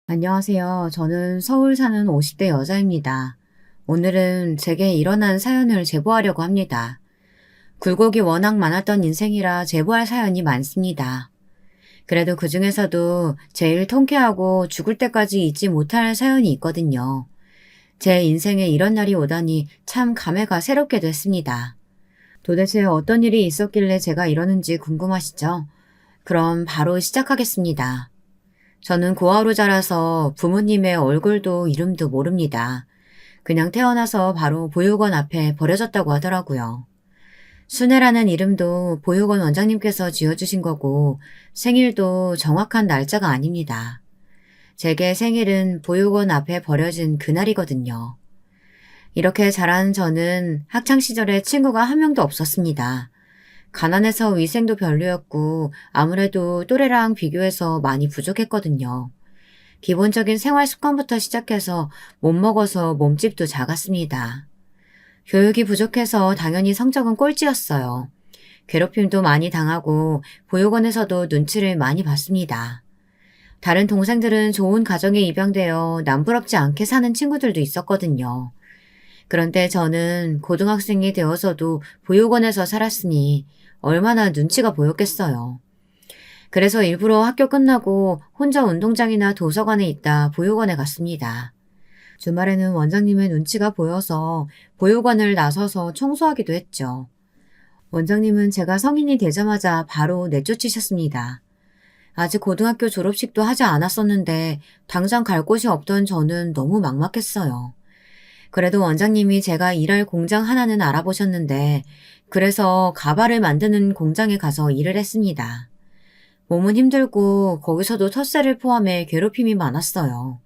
안녕하세요. 저는 서울 사는 50대 여자입니다. 오늘은 제게 일어난 사연을 제보하려고 합니다. 굴곡이 워낙 많았던 인생이라 제보할 사연이 많습니다. 그래도 그 중에서도 제일 통쾌하고 죽을 때까지 잊지 못할 사연이 있거든요. 제 인생에 이런 날이 오다니 참 감회가 새롭게도 했습니다. 도대체 어떤 일이 있었길래 제가 이러는지 궁금하시죠? 그럼 바로 시작하겠습니다. 저는 고아로 자라서 부모님의 얼굴도 이름도 모릅니다. 그냥 태어나서 바로 보육원 앞에 버려졌다고 하더라고요. 순애라는 이름도 보육원 원장님께서 지어주신 거고 생일도 정확한 날짜가 아닙니다. 제게 생일은 보육원 앞에 버려진 그날이거든요. 이렇게 자란 저는 학창시절에 친구가 한 명도 없었습니다. 가난해서 위생도 별로였고 아무래도 또래랑 비교해서 많이 부족했거든요. 기본적인 생활 습관부터 시작해서 못 먹어서 몸집도 작았습니다. 교육이 부족해서 당연히 성적은 꼴찌였어요. 괴롭힘도 많이 당하고 보육원에서도 눈치를 많이 봤습니다. 다른 동생들은 좋은 가정에 입양되어 남부럽지 않게 사는 친구들도 있었거든요. 그런데 저는 고등학생이 되어서도 보육원에서 살았으니 얼마나 눈치가 보였겠어요. 그래서 일부러 학교 끝나고 혼자 운동장이나 도서관에 있다 보육원에 갔습니다. 주말에는 원장님의 눈치가 보여서 보육원을 나서서 청소하기도 했죠. 원장님은 제가 성인이 되자마자 바로 내쫓으셨습니다. 아직 고등학교 졸업식도 하지 않았었는데 당장 갈 곳이 없던 저는 너무 막막했어요. 그래도 원장님이 제가 일할 공장 하나는 알아보셨는데 그래서 가발을 만드는 공장에 가서 일을 했습니다. 몸은 힘들고 거기서도 텃세를 포함해 괴롭힘이 많았어요.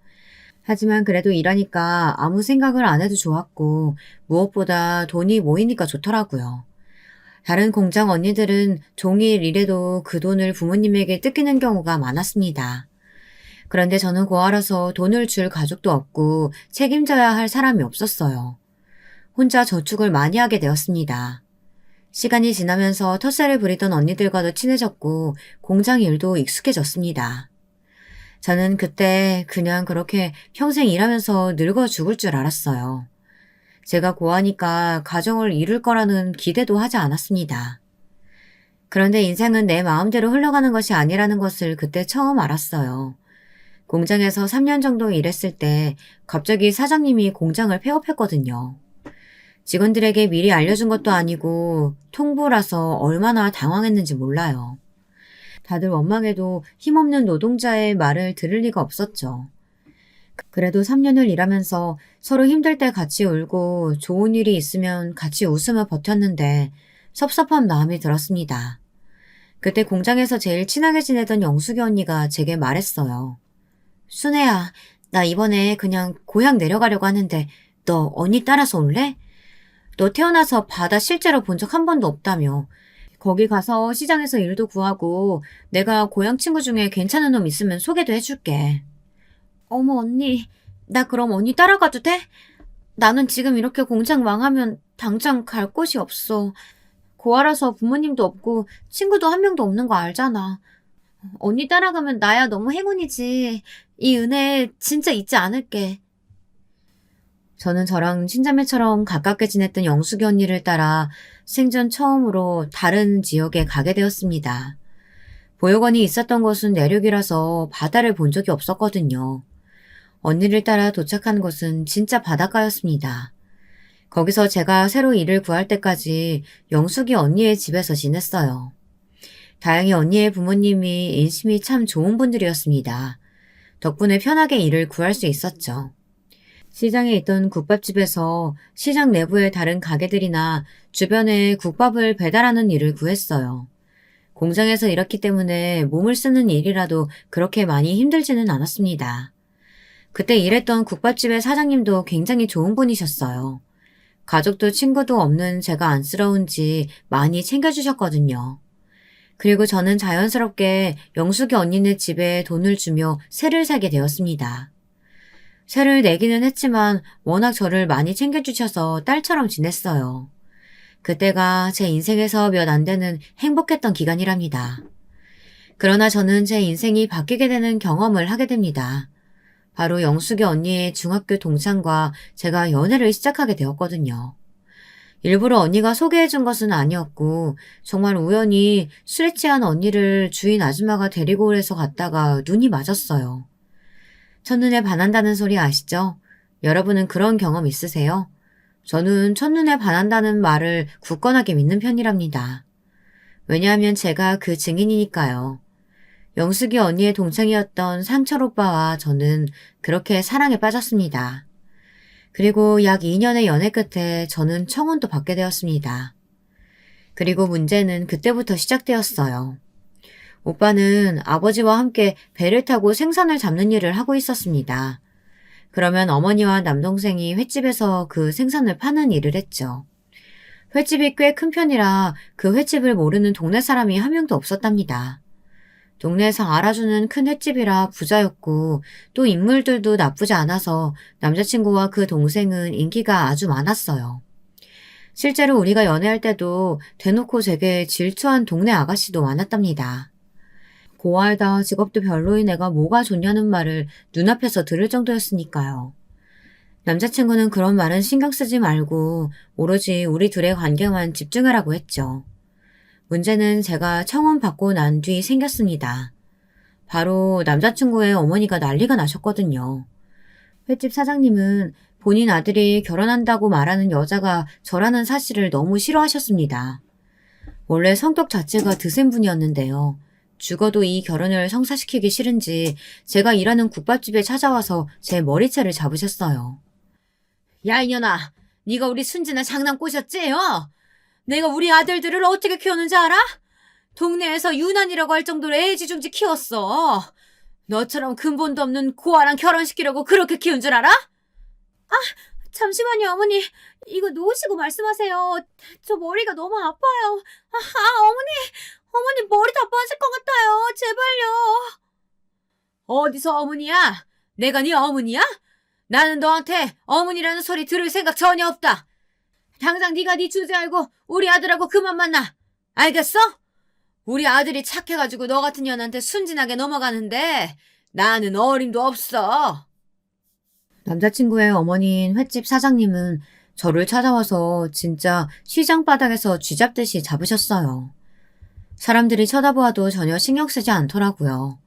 하지만 그래도 일하니까 아무 생각을 안 해도 좋았고 무엇보다 돈이 모이니까 좋더라고요. 다른 공장 언니들은 종일 일해도 그 돈을 부모님에게 뜯기는 경우가 많았습니다. 그런데 저는 고아라서 돈을 줄 가족도 없고 책임져야 할 사람이 없었어요. 혼자 저축을 많이 하게 되었습니다. 시간이 지나면서 텃세를 부리던 언니들과도 친해졌고 공장 일도 익숙해졌습니다. 저는 그때 그냥 그렇게 평생 일하면서 늙어 죽을 줄 알았어요. 제가 고아니까 가정을 이룰 거라는 기대도 하지 않았습니다. 그런데 인생은 내 마음대로 흘러가는 것이 아니라는 것을 그때 처음 알았어요. 공장에서 3년 정도 일했을 때 갑자기 사장님이 공장을 폐업했거든요. 직원들에게 미리 알려준 것도 아니고 통보라서 얼마나 당황했는지 몰라요. 다들 원망해도 힘없는 노동자의 말을 들을 리가 없었죠. 그래도 3년을 일하면서 서로 힘들 때 같이 울고 좋은 일이 있으면 같이 웃으며 버텼는데 섭섭한 마음이 들었습니다. 그때 공장에서 제일 친하게 지내던 영숙이 언니가 제게 말했어요. 순애야, 나 이번에 그냥 고향 내려가려고 하는데 너 언니 따라서 올래? 너 태어나서 바다 실제로 본 적 한 번도 없다며. 거기 가서 시장에서 일도 구하고 내가 고향 친구 중에 괜찮은 놈 있으면 소개도 해줄게. 어머 언니, 나 그럼 언니 따라가도 돼? 나는 지금 이렇게 공장 망하면 당장 갈 곳이 없어. 고아라서 부모님도 없고 친구도 한 명도 없는 거 알잖아. 언니 따라가면 나야 너무 행운이지. 이 은혜 진짜 잊지 않을게. 저는 저랑 친자매처럼 가깝게 지냈던 영숙이 언니를 따라 생전 처음으로 다른 지역에 가게 되었습니다. 보육원이 있었던 곳은 내륙이라서 바다를 본 적이 없었거든요. 언니를 따라 도착한 곳은 진짜 바닷가였습니다. 거기서 제가 새로 일을 구할 때까지 영숙이 언니의 집에서 지냈어요. 다행히 언니의 부모님이 인심이 참 좋은 분들이었습니다. 덕분에 편하게 일을 구할 수 있었죠. 시장에 있던 국밥집에서 시장 내부의 다른 가게들이나 주변에 국밥을 배달하는 일을 구했어요. 공장에서 일했기 때문에 몸을 쓰는 일이라도 그렇게 많이 힘들지는 않았습니다. 그때 일했던 국밥집의 사장님도 굉장히 좋은 분이셨어요. 가족도 친구도 없는 제가 안쓰러운지 많이 챙겨주셨거든요. 그리고 저는 자연스럽게 영숙이 언니네 집에 돈을 주며 새를 사게 되었습니다. 새를 내기는 했지만 워낙 저를 많이 챙겨주셔서 딸처럼 지냈어요. 그때가 제 인생에서 몇 안 되는 행복했던 기간이랍니다. 그러나 저는 제 인생이 바뀌게 되는 경험을 하게 됩니다. 바로 영숙이 언니의 중학교 동창과 제가 연애를 시작하게 되었거든요. 일부러 언니가 소개해준 것은 아니었고 정말 우연히 술에 취한 언니를 주인 아줌마가 데리고 오래서 갔다가 눈이 맞았어요. 첫눈에 반한다는 소리 아시죠? 여러분은 그런 경험 있으세요? 저는 첫눈에 반한다는 말을 굳건하게 믿는 편이랍니다. 왜냐하면 제가 그 증인이니까요. 영숙이 언니의 동창이었던 상철 오빠와 저는 그렇게 사랑에 빠졌습니다. 그리고 약 2년의 연애 끝에 저는 청혼도 받게 되었습니다. 그리고 문제는 그때부터 시작되었어요. 오빠는 아버지와 함께 배를 타고 생선을 잡는 일을 하고 있었습니다. 그러면 어머니와 남동생이 횟집에서 그 생선을 파는 일을 했죠. 횟집이 꽤 큰 편이라 그 횟집을 모르는 동네 사람이 한 명도 없었답니다. 동네에서 알아주는 큰 횟집이라 부자였고 또 인물들도 나쁘지 않아서 남자친구와 그 동생은 인기가 아주 많았어요. 실제로 우리가 연애할 때도 대놓고 제게 질투한 동네 아가씨도 많았답니다. 고아하다 직업도 별로인 애가 뭐가 좋냐는 말을 눈앞에서 들을 정도였으니까요. 남자친구는 그런 말은 신경 쓰지 말고 오로지 우리 둘의 관계만 집중하라고 했죠. 문제는 제가 청혼 받고 난 뒤 생겼습니다. 바로 남자친구의 어머니가 난리가 나셨거든요. 횟집 사장님은 본인 아들이 결혼한다고 말하는 여자가 저라는 사실을 너무 싫어하셨습니다. 원래 성격 자체가 드센 분이었는데요. 죽어도 이 결혼을 성사시키기 싫은지 제가 일하는 국밥집에 찾아와서 제 머리채를 잡으셨어요. 야 이년아, 네가 우리 순진아 장난 꼬셨지? 내가 우리 아들들을 어떻게 키웠는지 알아? 동네에서 유난이라고 할 정도로 애지중지 키웠어. 너처럼 근본도 없는 고아랑 결혼시키려고 그렇게 키운 줄 알아? 잠시만요, 어머니. 이거 놓으시고 말씀하세요. 저 머리가 너무 아파요. 어머니 머리 다 빠질 것 같아요. 제발요. 어디서 어머니야? 내가 네 어머니야? 나는 너한테 어머니라는 소리 들을 생각 전혀 없다. 당장 네가 네 주제 알고 우리 아들하고 그만 만나. 알겠어? 우리 아들이 착해가지고 너 같은 년한테 순진하게 넘어가는데 나는 어림도 없어. 남자친구의 어머니인 횟집 사장님은 저를 찾아와서 진짜 시장 바닥에서 쥐잡듯이 잡으셨어요. 사람들이 쳐다보아도 전혀 신경 쓰지 않더라고요.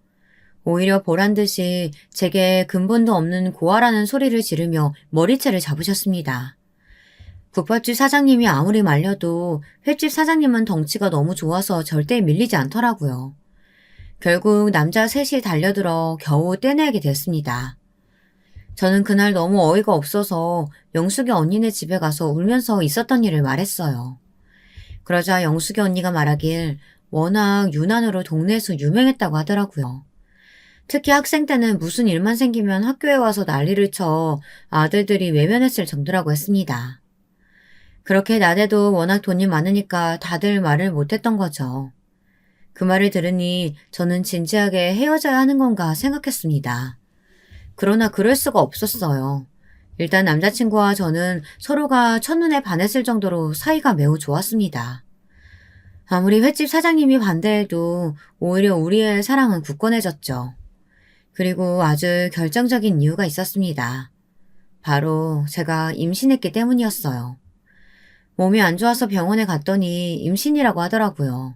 오히려 보란듯이 제게 근본도 없는 고아라는 소리를 지르며 머리채를 잡으셨습니다. 국밥집 사장님이 아무리 말려도 횟집 사장님은 덩치가 너무 좋아서 절대 밀리지 않더라고요. 결국 남자 셋이 달려들어 겨우 떼내게 됐습니다. 저는 그날 너무 어이가 없어서 영숙이 언니네 집에 가서 울면서 있었던 일을 말했어요. 그러자 영숙이 언니가 말하길 워낙 유난으로 동네에서 유명했다고 하더라고요. 특히 학생 때는 무슨 일만 생기면 학교에 와서 난리를 쳐 아들들이 외면했을 정도라고 했습니다. 그렇게 나대도 워낙 돈이 많으니까 다들 말을 못했던 거죠. 그 말을 들으니 저는 진지하게 헤어져야 하는 건가 생각했습니다. 그러나 그럴 수가 없었어요. 일단 남자친구와 저는 서로가 첫눈에 반했을 정도로 사이가 매우 좋았습니다. 아무리 횟집 사장님이 반대해도 오히려 우리의 사랑은 굳건해졌죠. 그리고 아주 결정적인 이유가 있었습니다. 바로 제가 임신했기 때문이었어요. 몸이 안 좋아서 병원에 갔더니 임신이라고 하더라고요.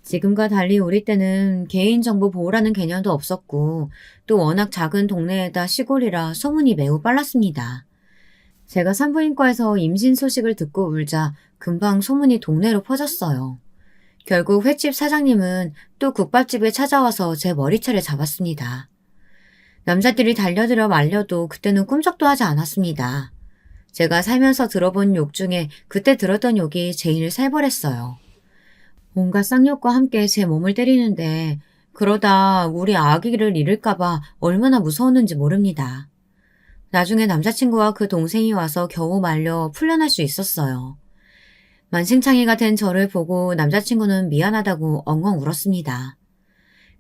지금과 달리 우리 때는 개인정보 보호라는 개념도 없었고 또 워낙 작은 동네에다 시골이라 소문이 매우 빨랐습니다. 제가 산부인과에서 임신 소식을 듣고 울자 금방 소문이 동네로 퍼졌어요. 결국 횟집 사장님은 또 국밥집에 찾아와서 제 머리채를 잡았습니다. 남자들이 달려들어 말려도 그때는 꿈쩍도 하지 않았습니다. 제가 살면서 들어본 욕 중에 그때 들었던 욕이 제일 살벌했어요. 온갖 쌍욕과 함께 제 몸을 때리는데 그러다 우리 아기를 잃을까봐 얼마나 무서웠는지 모릅니다. 나중에 남자친구와 그 동생이 와서 겨우 말려 풀려날 수 있었어요. 만신창이가 된 저를 보고 남자친구는 미안하다고 엉엉 울었습니다.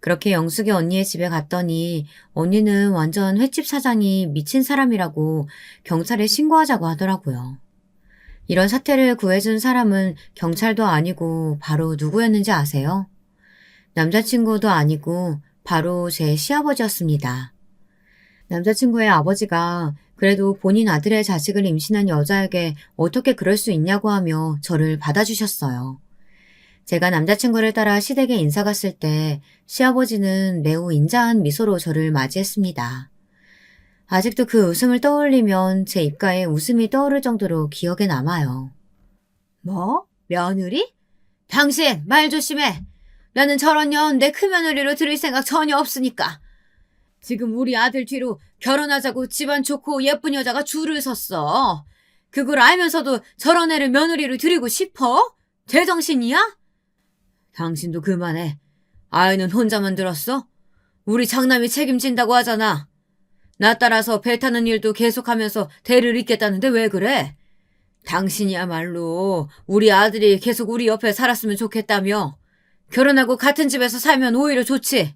그렇게 영숙이 언니의 집에 갔더니 언니는 완전 횟집 사장이 미친 사람이라고 경찰에 신고하자고 하더라고요. 이런 사태를 구해준 사람은 경찰도 아니고 바로 누구였는지 아세요? 남자친구도 아니고 바로 제 시아버지였습니다. 남자친구의 아버지가 그래도 본인 아들의 자식을 임신한 여자에게 어떻게 그럴 수 있냐고 하며 저를 받아주셨어요. 제가 남자친구를 따라 시댁에 인사 갔을 때 시아버지는 매우 인자한 미소로 저를 맞이했습니다. 아직도 그 웃음을 떠올리면 제 입가에 웃음이 떠오를 정도로 기억에 남아요. 뭐? 며느리? 당신 말 조심해. 나는 저런 년 내 큰며느리로 들일 생각 전혀 없으니까. 지금 우리 아들 뒤로 결혼하자고 집안 좋고 예쁜 여자가 줄을 섰어. 그걸 알면서도 저런 애를 며느리로 들이고 싶어? 제정신이야? 당신도 그만해. 아이는 혼자만 들었어? 우리 장남이 책임진다고 하잖아. 나 따라서 배 타는 일도 계속하면서 대를 잇겠다는데 왜 그래? 당신이야말로 우리 아들이 계속 우리 옆에 살았으면 좋겠다며. 결혼하고 같은 집에서 살면 오히려 좋지.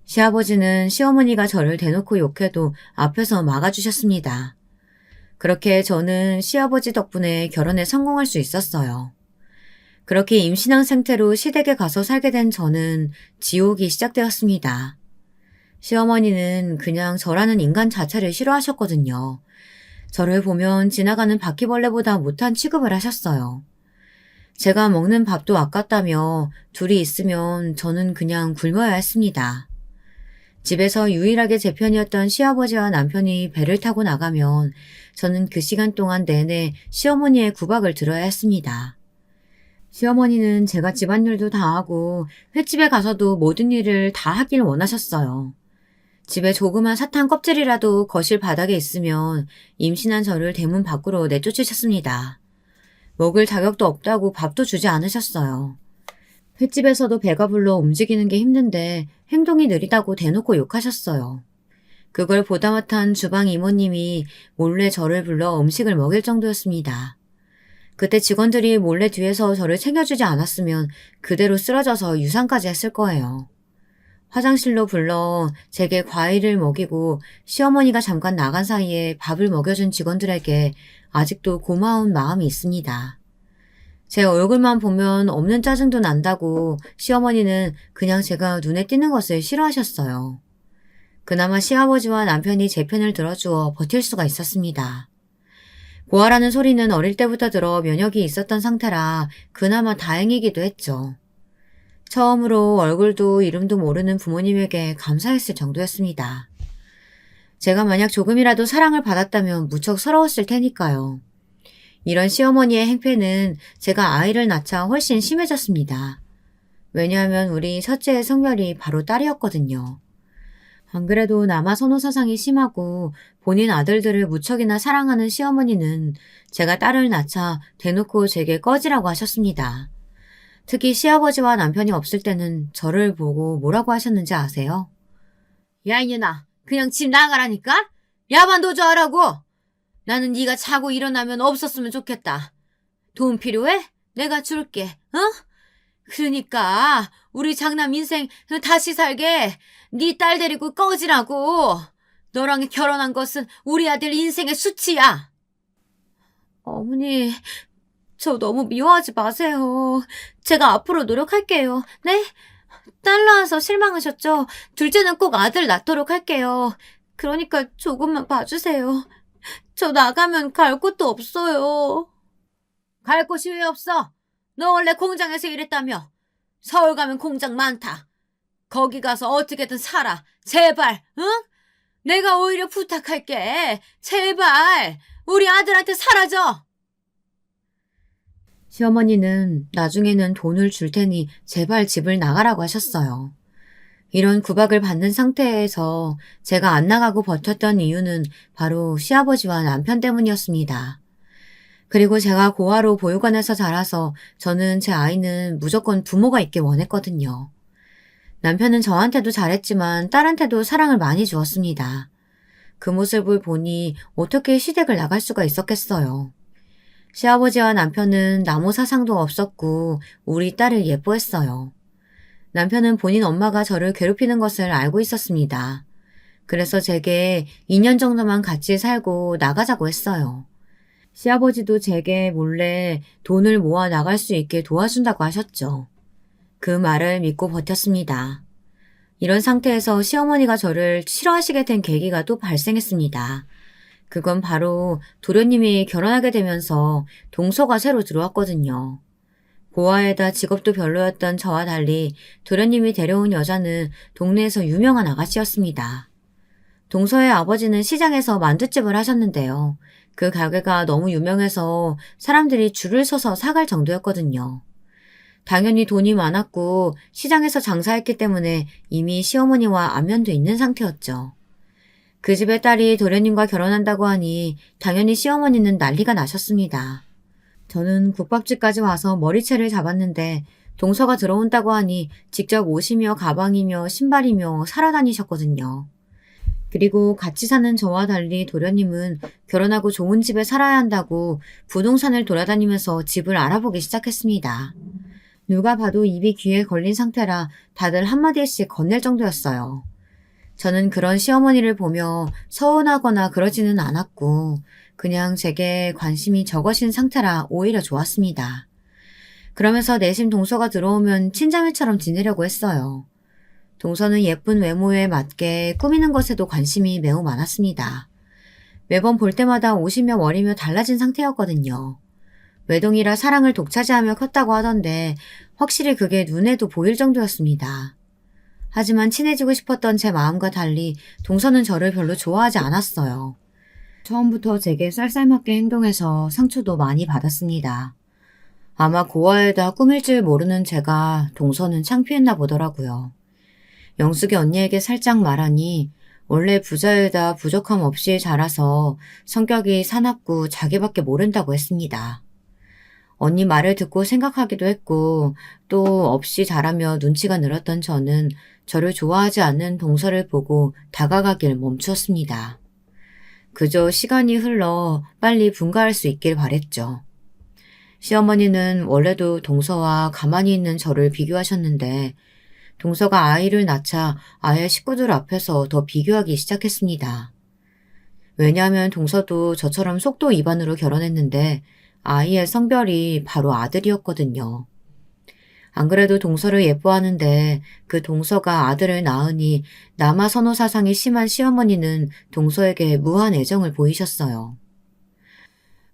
시아버지는 시어머니가 저를 대놓고 욕해도 앞에서 막아주셨습니다. 그렇게 저는 시아버지 덕분에 결혼에 성공할 수 있었어요. 그렇게 임신한 상태로 시댁에 가서 살게 된 저는 지옥이 시작되었습니다. 시어머니는 그냥 저라는 인간 자체를 싫어하셨거든요. 저를 보면 지나가는 바퀴벌레보다 못한 취급을 하셨어요. 제가 먹는 밥도 아깝다며 둘이 있으면 저는 그냥 굶어야 했습니다. 집에서 유일하게 제 편이었던 시아버지와 남편이 배를 타고 나가면 저는 그 시간 동안 내내 시어머니의 구박을 들어야 했습니다. 시어머니는 제가 집안일도 다 하고 횟집에 가서도 모든 일을 다 하길 원하셨어요. 집에 조그만 사탕 껍질이라도 거실 바닥에 있으면 임신한 저를 대문 밖으로 내쫓으셨습니다. 먹을 자격도 없다고 밥도 주지 않으셨어요. 횟집에서도 배가 불러 움직이는 게 힘든데 행동이 느리다고 대놓고 욕하셨어요. 그걸 보다 못한 주방 이모님이 몰래 저를 불러 음식을 먹일 정도였습니다. 그때 직원들이 몰래 뒤에서 저를 챙겨주지 않았으면 그대로 쓰러져서 유산까지 했을 거예요. 화장실로 불러 제게 과일을 먹이고 시어머니가 잠깐 나간 사이에 밥을 먹여준 직원들에게 아직도 고마운 마음이 있습니다. 제 얼굴만 보면 없는 짜증도 난다고 시어머니는 그냥 제가 눈에 띄는 것을 싫어하셨어요. 그나마 시아버지와 남편이 제 편을 들어주어 버틸 수가 있었습니다. 고아라는 소리는 어릴 때부터 들어 면역이 있었던 상태라 그나마 다행이기도 했죠. 처음으로 얼굴도 이름도 모르는 부모님에게 감사했을 정도였습니다. 제가 만약 조금이라도 사랑을 받았다면 무척 서러웠을 테니까요. 이런 시어머니의 행패는 제가 아이를 낳자 훨씬 심해졌습니다. 왜냐하면 우리 첫째의 성별이 바로 딸이었거든요. 안 그래도 남아 선호 사상이 심하고 본인 아들들을 무척이나 사랑하는 시어머니는 제가 딸을 낳자 대놓고 제게 꺼지라고 하셨습니다. 특히 시아버지와 남편이 없을 때는 저를 보고 뭐라고 하셨는지 아세요? 야 이년아, 그냥 집 나가라니까? 야반도주 하라고! 나는 네가 자고 일어나면 없었으면 좋겠다. 돈 필요해? 내가 줄게, 어? 그러니까 우리 장남 인생 다시 살게 네 딸 데리고 꺼지라고. 너랑 결혼한 것은 우리 아들 인생의 수치야. 어머니, 저 너무 미워하지 마세요. 제가 앞으로 노력할게요. 네? 딸 낳아서 실망하셨죠? 둘째는 꼭 아들 낳도록 할게요. 그러니까 조금만 봐주세요. 저 나가면 갈 곳도 없어요. 갈 곳이 왜 없어? 너 원래 공장에서 일했다며. 서울 가면 공장 많다. 거기 가서 어떻게든 살아. 제발, 응? 내가 오히려 부탁할게. 제발, 우리 아들한테 사라져. 시어머니는 나중에는 돈을 줄 테니 제발 집을 나가라고 하셨어요. 이런 구박을 받는 상태에서 제가 안 나가고 버텼던 이유는 바로 시아버지와 남편 때문이었습니다. 그리고 제가 고아로 보육원에서 자라서 저는 제 아이는 무조건 부모가 있길 원했거든요. 남편은 저한테도 잘했지만 딸한테도 사랑을 많이 주었습니다. 그 모습을 보니 어떻게 시댁을 나갈 수가 있었겠어요. 시아버지와 남편은 나무 사상도 없었고 우리 딸을 예뻐했어요. 남편은 본인 엄마가 저를 괴롭히는 것을 알고 있었습니다. 그래서 제게 2년 정도만 같이 살고 나가자고 했어요. 시아버지도 제게 몰래 돈을 모아 나갈 수 있게 도와준다고 하셨죠. 그 말을 믿고 버텼습니다. 이런 상태에서 시어머니가 저를 싫어하시게 된 계기가 또 발생했습니다. 그건 바로 도련님이 결혼하게 되면서 동서가 새로 들어왔거든요. 고아에다 직업도 별로였던 저와 달리 도련님이 데려온 여자는 동네에서 유명한 아가씨였습니다. 동서의 아버지는 시장에서 만두집을 하셨는데요. 그 가게가 너무 유명해서 사람들이 줄을 서서 사갈 정도였거든요. 당연히 돈이 많았고 시장에서 장사했기 때문에 이미 시어머니와 안면도 있는 상태였죠. 그 집의 딸이 도련님과 결혼한다고 하니 당연히 시어머니는 난리가 나셨습니다. 저는 국밥집까지 와서 머리채를 잡았는데 동서가 들어온다고 하니 직접 옷이며 가방이며 신발이며 사러 다니셨거든요. 그리고 같이 사는 저와 달리 도련님은 결혼하고 좋은 집에 살아야 한다고 부동산을 돌아다니면서 집을 알아보기 시작했습니다. 누가 봐도 입이 귀에 걸린 상태라 다들 한마디씩 건넬 정도였어요. 저는 그런 시어머니를 보며 서운하거나 그러지는 않았고 그냥 제게 관심이 적으신 상태라 오히려 좋았습니다. 그러면서 내심 동서가 들어오면 친자매처럼 지내려고 했어요. 동서는 예쁜 외모에 맞게 꾸미는 것에도 관심이 매우 많았습니다. 매번 볼 때마다 옷이며 머리며 달라진 상태였거든요. 외동이라 사랑을 독차지하며 컸다고 하던데 확실히 그게 눈에도 보일 정도였습니다. 하지만 친해지고 싶었던 제 마음과 달리 동서는 저를 별로 좋아하지 않았어요. 처음부터 제게 쌀쌀맞게 행동해서 상처도 많이 받았습니다. 아마 고아에다 꾸밀 줄 모르는 제가 동서는 창피했나 보더라고요. 영숙이 언니에게 살짝 말하니 원래 부자에다 부족함 없이 자라서 성격이 사납고 자기밖에 모른다고 했습니다. 언니 말을 듣고 생각하기도 했고 또 없이 자라며 눈치가 늘었던 저는 저를 좋아하지 않는 동서를 보고 다가가길 멈추었습니다. 그저 시간이 흘러 빨리 분가할 수 있길 바랬죠. 시어머니는 원래도 동서와 가만히 있는 저를 비교하셨는데 동서가 아이를 낳자 아예 식구들 앞에서 더 비교하기 시작했습니다. 왜냐하면 동서도 저처럼 속도 위반으로 결혼했는데 아이의 성별이 바로 아들이었거든요. 안 그래도 동서를 예뻐하는데 그 동서가 아들을 낳으니 남아 선호 사상이 심한 시어머니는 동서에게 무한 애정을 보이셨어요.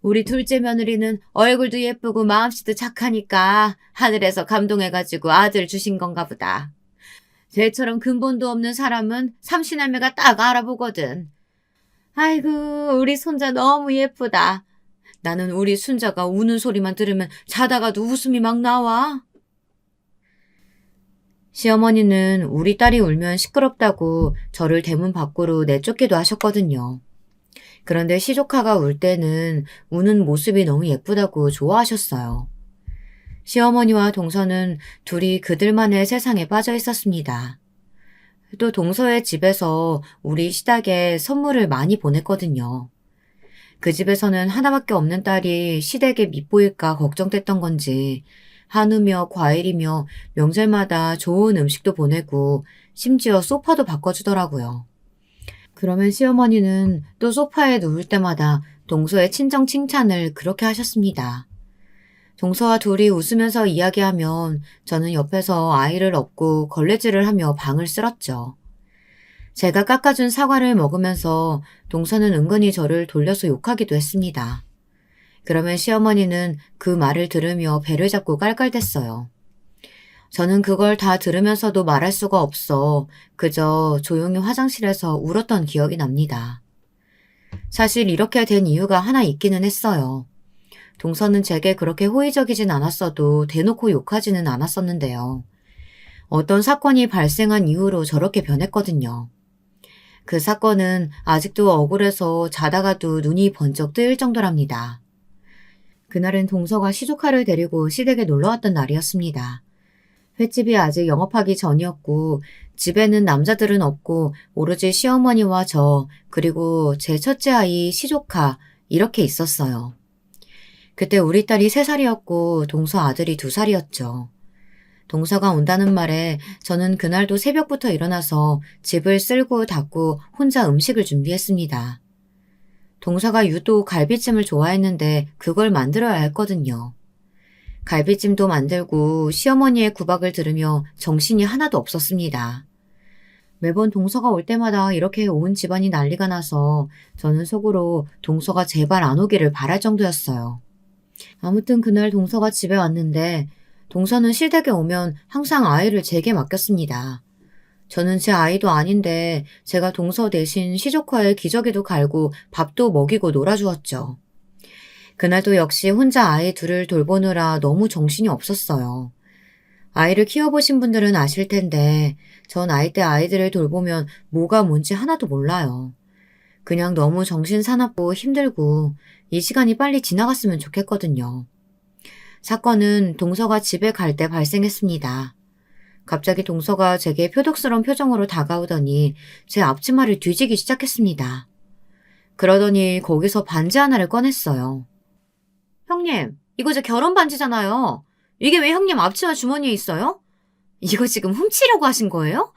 우리 둘째 며느리는 얼굴도 예쁘고 마음씨도 착하니까 하늘에서 감동해가지고 아들 주신 건가 보다. 쟤처럼 근본도 없는 사람은 삼시날매가 딱 알아보거든. 아이고 우리 손자 너무 예쁘다. 나는 우리 순자가 우는 소리만 들으면 자다가도 웃음이 막 나와. 시어머니는 우리 딸이 울면 시끄럽다고 저를 대문 밖으로 내쫓기도 하셨거든요. 그런데 시조카가 울 때는 우는 모습이 너무 예쁘다고 좋아하셨어요. 시어머니와 동서는 둘이 그들만의 세상에 빠져 있었습니다. 또 동서의 집에서 우리 시댁에 선물을 많이 보냈거든요. 그 집에서는 하나밖에 없는 딸이 시댁에 밉보일까 걱정됐던 건지 한우며 과일이며 명절마다 좋은 음식도 보내고 심지어 소파도 바꿔주더라고요. 그러면 시어머니는 또 소파에 누울 때마다 동서의 친정 칭찬을 그렇게 하셨습니다. 동서와 둘이 웃으면서 이야기하면 저는 옆에서 아이를 업고 걸레질을 하며 방을 쓸었죠. 제가 깎아준 사과를 먹으면서 동서는 은근히 저를 돌려서 욕하기도 했습니다. 그러면 시어머니는 그 말을 들으며 배를 잡고 깔깔댔어요. 저는 그걸 다 들으면서도 말할 수가 없어 그저 조용히 화장실에서 울었던 기억이 납니다. 사실 이렇게 된 이유가 하나 있기는 했어요. 동서는 제게 그렇게 호의적이진 않았어도 대놓고 욕하지는 않았었는데요. 어떤 사건이 발생한 이후로 저렇게 변했거든요. 그 사건은 아직도 억울해서 자다가도 눈이 번쩍 뜨일 정도랍니다. 그날은 동서가 시조카를 데리고 시댁에 놀러왔던 날이었습니다. 횟집이 아직 영업하기 전이었고 집에는 남자들은 없고 오로지 시어머니와 저 그리고 제 첫째 아이 시조카 이렇게 있었어요. 그때 우리 딸이 3살이었고 동서 아들이 2살이었죠. 동서가 온다는 말에 저는 그날도 새벽부터 일어나서 집을 쓸고 닦고 혼자 음식을 준비했습니다. 동서가 유독 갈비찜을 좋아했는데 그걸 만들어야 했거든요. 갈비찜도 만들고 시어머니의 구박을 들으며 정신이 하나도 없었습니다. 매번 동서가 올 때마다 이렇게 온 집안이 난리가 나서 저는 속으로 동서가 제발 안 오기를 바랄 정도였어요. 아무튼 그날 동서가 집에 왔는데 동서는 시댁에 오면 항상 아이를 제게 맡겼습니다. 저는 제 아이도 아닌데 제가 동서 대신 시조커에 기저귀도 갈고 밥도 먹이고 놀아주었죠. 그날도 역시 혼자 아이 둘을 돌보느라 너무 정신이 없었어요. 아이를 키워보신 분들은 아실 텐데 전 아이 때 아이들을 돌보면 뭐가 뭔지 하나도 몰라요. 그냥 너무 정신사납고 힘들고 이 시간이 빨리 지나갔으면 좋겠거든요. 사건은 동서가 집에 갈 때 발생했습니다. 갑자기 동서가 제게 표독스러운 표정으로 다가오더니 제 앞치마를 뒤지기 시작했습니다. 그러더니 거기서 반지 하나를 꺼냈어요. 형님, 이거 제 결혼 반지잖아요. 이게 왜 형님 앞치마 주머니에 있어요? 이거 지금 훔치려고 하신 거예요?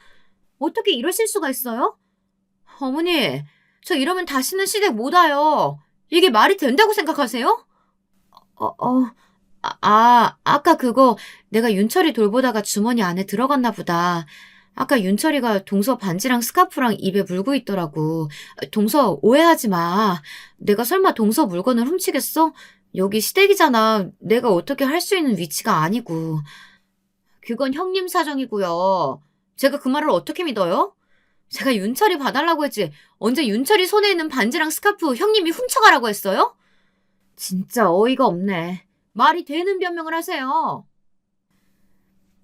어떻게 이러실 수가 있어요? 어머니, 저 이러면 다시는 시댁 못 와요. 이게 말이 된다고 생각하세요? 어, 어, 아까 그거 내가 윤철이 돌보다가 주머니 안에 들어갔나 보다. 아까 윤철이가 동서 반지랑 스카프랑 입에 물고 있더라고. 동서 오해하지 마. 내가 설마 동서 물건을 훔치겠어? 여기 시댁이잖아. 내가 어떻게 할 수 있는 위치가 아니고. 그건 형님 사정이고요. 제가 그 말을 어떻게 믿어요? 제가 윤철이 봐달라고 했지. 언제 윤철이 손에 있는 반지랑 스카프 형님이 훔쳐가라고 했어요? 진짜 어이가 없네. 말이 되는 변명을 하세요.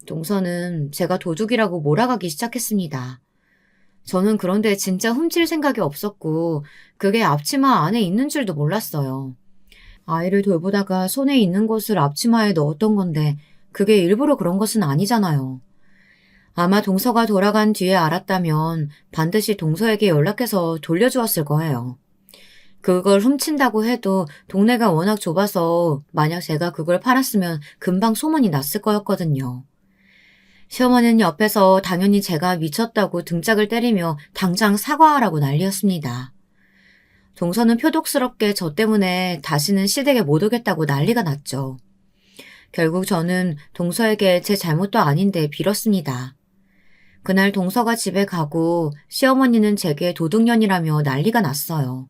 동서는 제가 도둑이라고 몰아가기 시작했습니다. 저는 그런데 진짜 훔칠 생각이 없었고 그게 앞치마 안에 있는 줄도 몰랐어요. 아이를 돌보다가 손에 있는 것을 앞치마에 넣었던 건데 그게 일부러 그런 것은 아니잖아요. 아마 동서가 돌아간 뒤에 알았다면 반드시 동서에게 연락해서 돌려주었을 거예요. 그걸 훔친다고 해도 동네가 워낙 좁아서 만약 제가 그걸 팔았으면 금방 소문이 났을 거였거든요. 시어머니는 옆에서 당연히 제가 미쳤다고 등짝을 때리며 당장 사과하라고 난리였습니다. 동서는 표독스럽게 저 때문에 다시는 시댁에 못 오겠다고 난리가 났죠. 결국 저는 동서에게 제 잘못도 아닌데 빌었습니다. 그날 동서가 집에 가고 시어머니는 제게 도둑년이라며 난리가 났어요.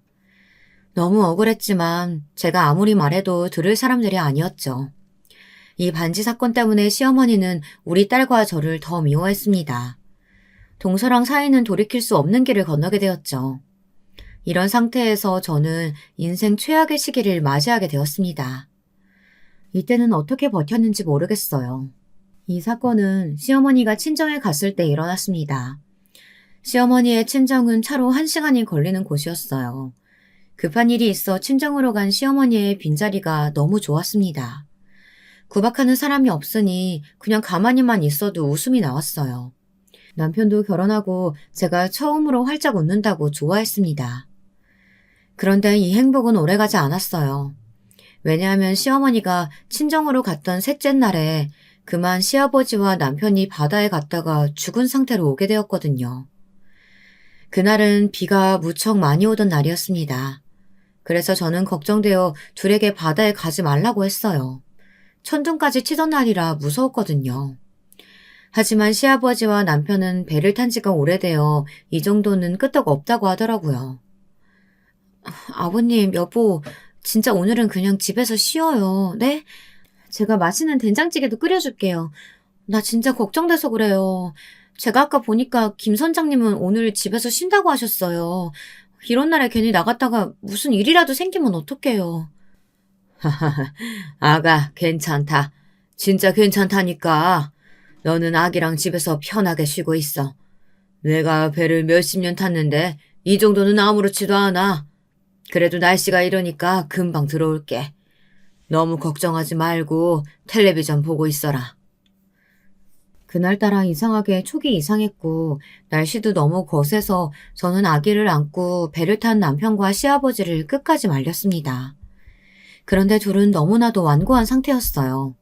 너무 억울했지만 제가 아무리 말해도 들을 사람들이 아니었죠. 이 반지 사건 때문에 시어머니는 우리 딸과 저를 더 미워했습니다. 동서랑 사이는 돌이킬 수 없는 길을 건너게 되었죠. 이런 상태에서 저는 인생 최악의 시기를 맞이하게 되었습니다. 이때는 어떻게 버텼는지 모르겠어요. 이 사건은 시어머니가 친정에 갔을 때 일어났습니다. 시어머니의 친정은 차로 1시간이 걸리는 곳이었어요. 급한 일이 있어 친정으로 간 시어머니의 빈자리가 너무 좋았습니다. 구박하는 사람이 없으니 그냥 가만히만 있어도 웃음이 나왔어요. 남편도 결혼하고 제가 처음으로 활짝 웃는다고 좋아했습니다. 그런데 이 행복은 오래가지 않았어요. 왜냐하면 시어머니가 친정으로 갔던 셋째 날에 그만 시아버지와 남편이 바다에 갔다가 죽은 상태로 오게 되었거든요. 그날은 비가 무척 많이 오던 날이었습니다. 그래서 저는 걱정되어 둘에게 바다에 가지 말라고 했어요. 천둥까지 치던 날이라 무서웠거든요. 하지만 시아버지와 남편은 배를 탄 지가 오래되어 이 정도는 끄떡 없다고 하더라고요. 아버님, 여보, 진짜 오늘은 그냥 집에서 쉬어요. 네? 제가 맛있는 된장찌개도 끓여줄게요. 나 진짜 걱정돼서 그래요. 제가 아까 보니까 김 선장님은 오늘 집에서 쉰다고 하셨어요. 이런 날에 괜히 나갔다가 무슨 일이라도 생기면 어떡해요. 아가, 괜찮다. 진짜 괜찮다니까. 너는 아기랑 집에서 편하게 쉬고 있어. 내가 배를 몇십 년 탔는데 이 정도는 아무렇지도 않아. 그래도 날씨가 이러니까 금방 들어올게. 너무 걱정하지 말고 텔레비전 보고 있어라. 그날따라 이상하게 촉이 이상했고 날씨도 너무 거세서 저는 아기를 안고 배를 탄 남편과 시아버지를 끝까지 말렸습니다. 그런데 둘은 너무나도 완고한 상태였어요.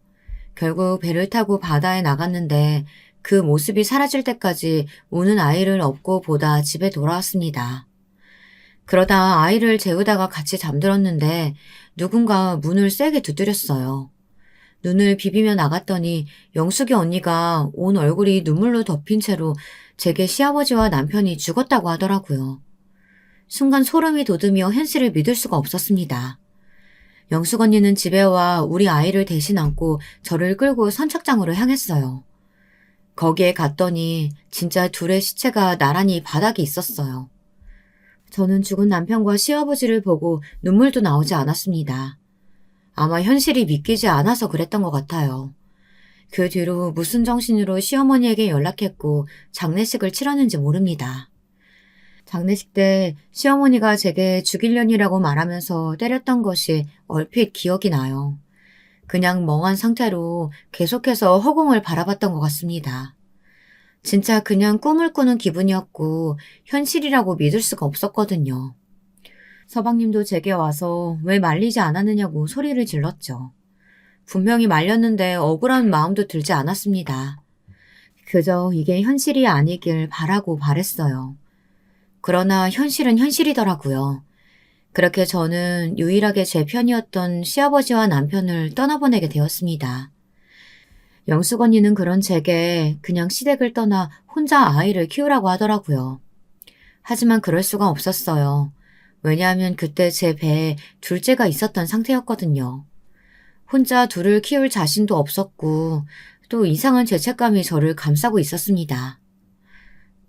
결국 배를 타고 바다에 나갔는데 그 모습이 사라질 때까지 우는 아이를 업고 보다 집에 돌아왔습니다. 그러다 아이를 재우다가 같이 잠들었는데 누군가 문을 세게 두드렸어요. 눈을 비비며 나갔더니 영숙이 언니가 온 얼굴이 눈물로 덮인 채로 제게 시아버지와 남편이 죽었다고 하더라고요. 순간 소름이 돋으며 현실을 믿을 수가 없었습니다. 영숙 언니는 집에 와 우리 아이를 대신 안고 저를 끌고 선착장으로 향했어요. 거기에 갔더니 진짜 둘의 시체가 나란히 바닥에 있었어요. 저는 죽은 남편과 시아버지를 보고 눈물도 나오지 않았습니다. 아마 현실이 믿기지 않아서 그랬던 것 같아요. 그 뒤로 무슨 정신으로 시어머니에게 연락했고 장례식을 치렀는지 모릅니다. 장례식 때 시어머니가 제게 죽일년이라고 말하면서 때렸던 것이 얼핏 기억이 나요. 그냥 멍한 상태로 계속해서 허공을 바라봤던 것 같습니다. 진짜 그냥 꿈을 꾸는 기분이었고 현실이라고 믿을 수가 없었거든요. 서방님도 제게 와서 왜 말리지 않았느냐고 소리를 질렀죠. 분명히 말렸는데 억울한 마음도 들지 않았습니다. 그저 이게 현실이 아니길 바라고 바랬어요. 그러나 현실은 현실이더라고요. 그렇게 저는 유일하게 제 편이었던 시아버지와 남편을 떠나보내게 되었습니다. 영숙 언니는 그런 제게 그냥 시댁을 떠나 혼자 아이를 키우라고 하더라고요. 하지만 그럴 수가 없었어요. 왜냐하면 그때 제 배에 둘째가 있었던 상태였거든요. 혼자 둘을 키울 자신도 없었고 또 이상한 죄책감이 저를 감싸고 있었습니다.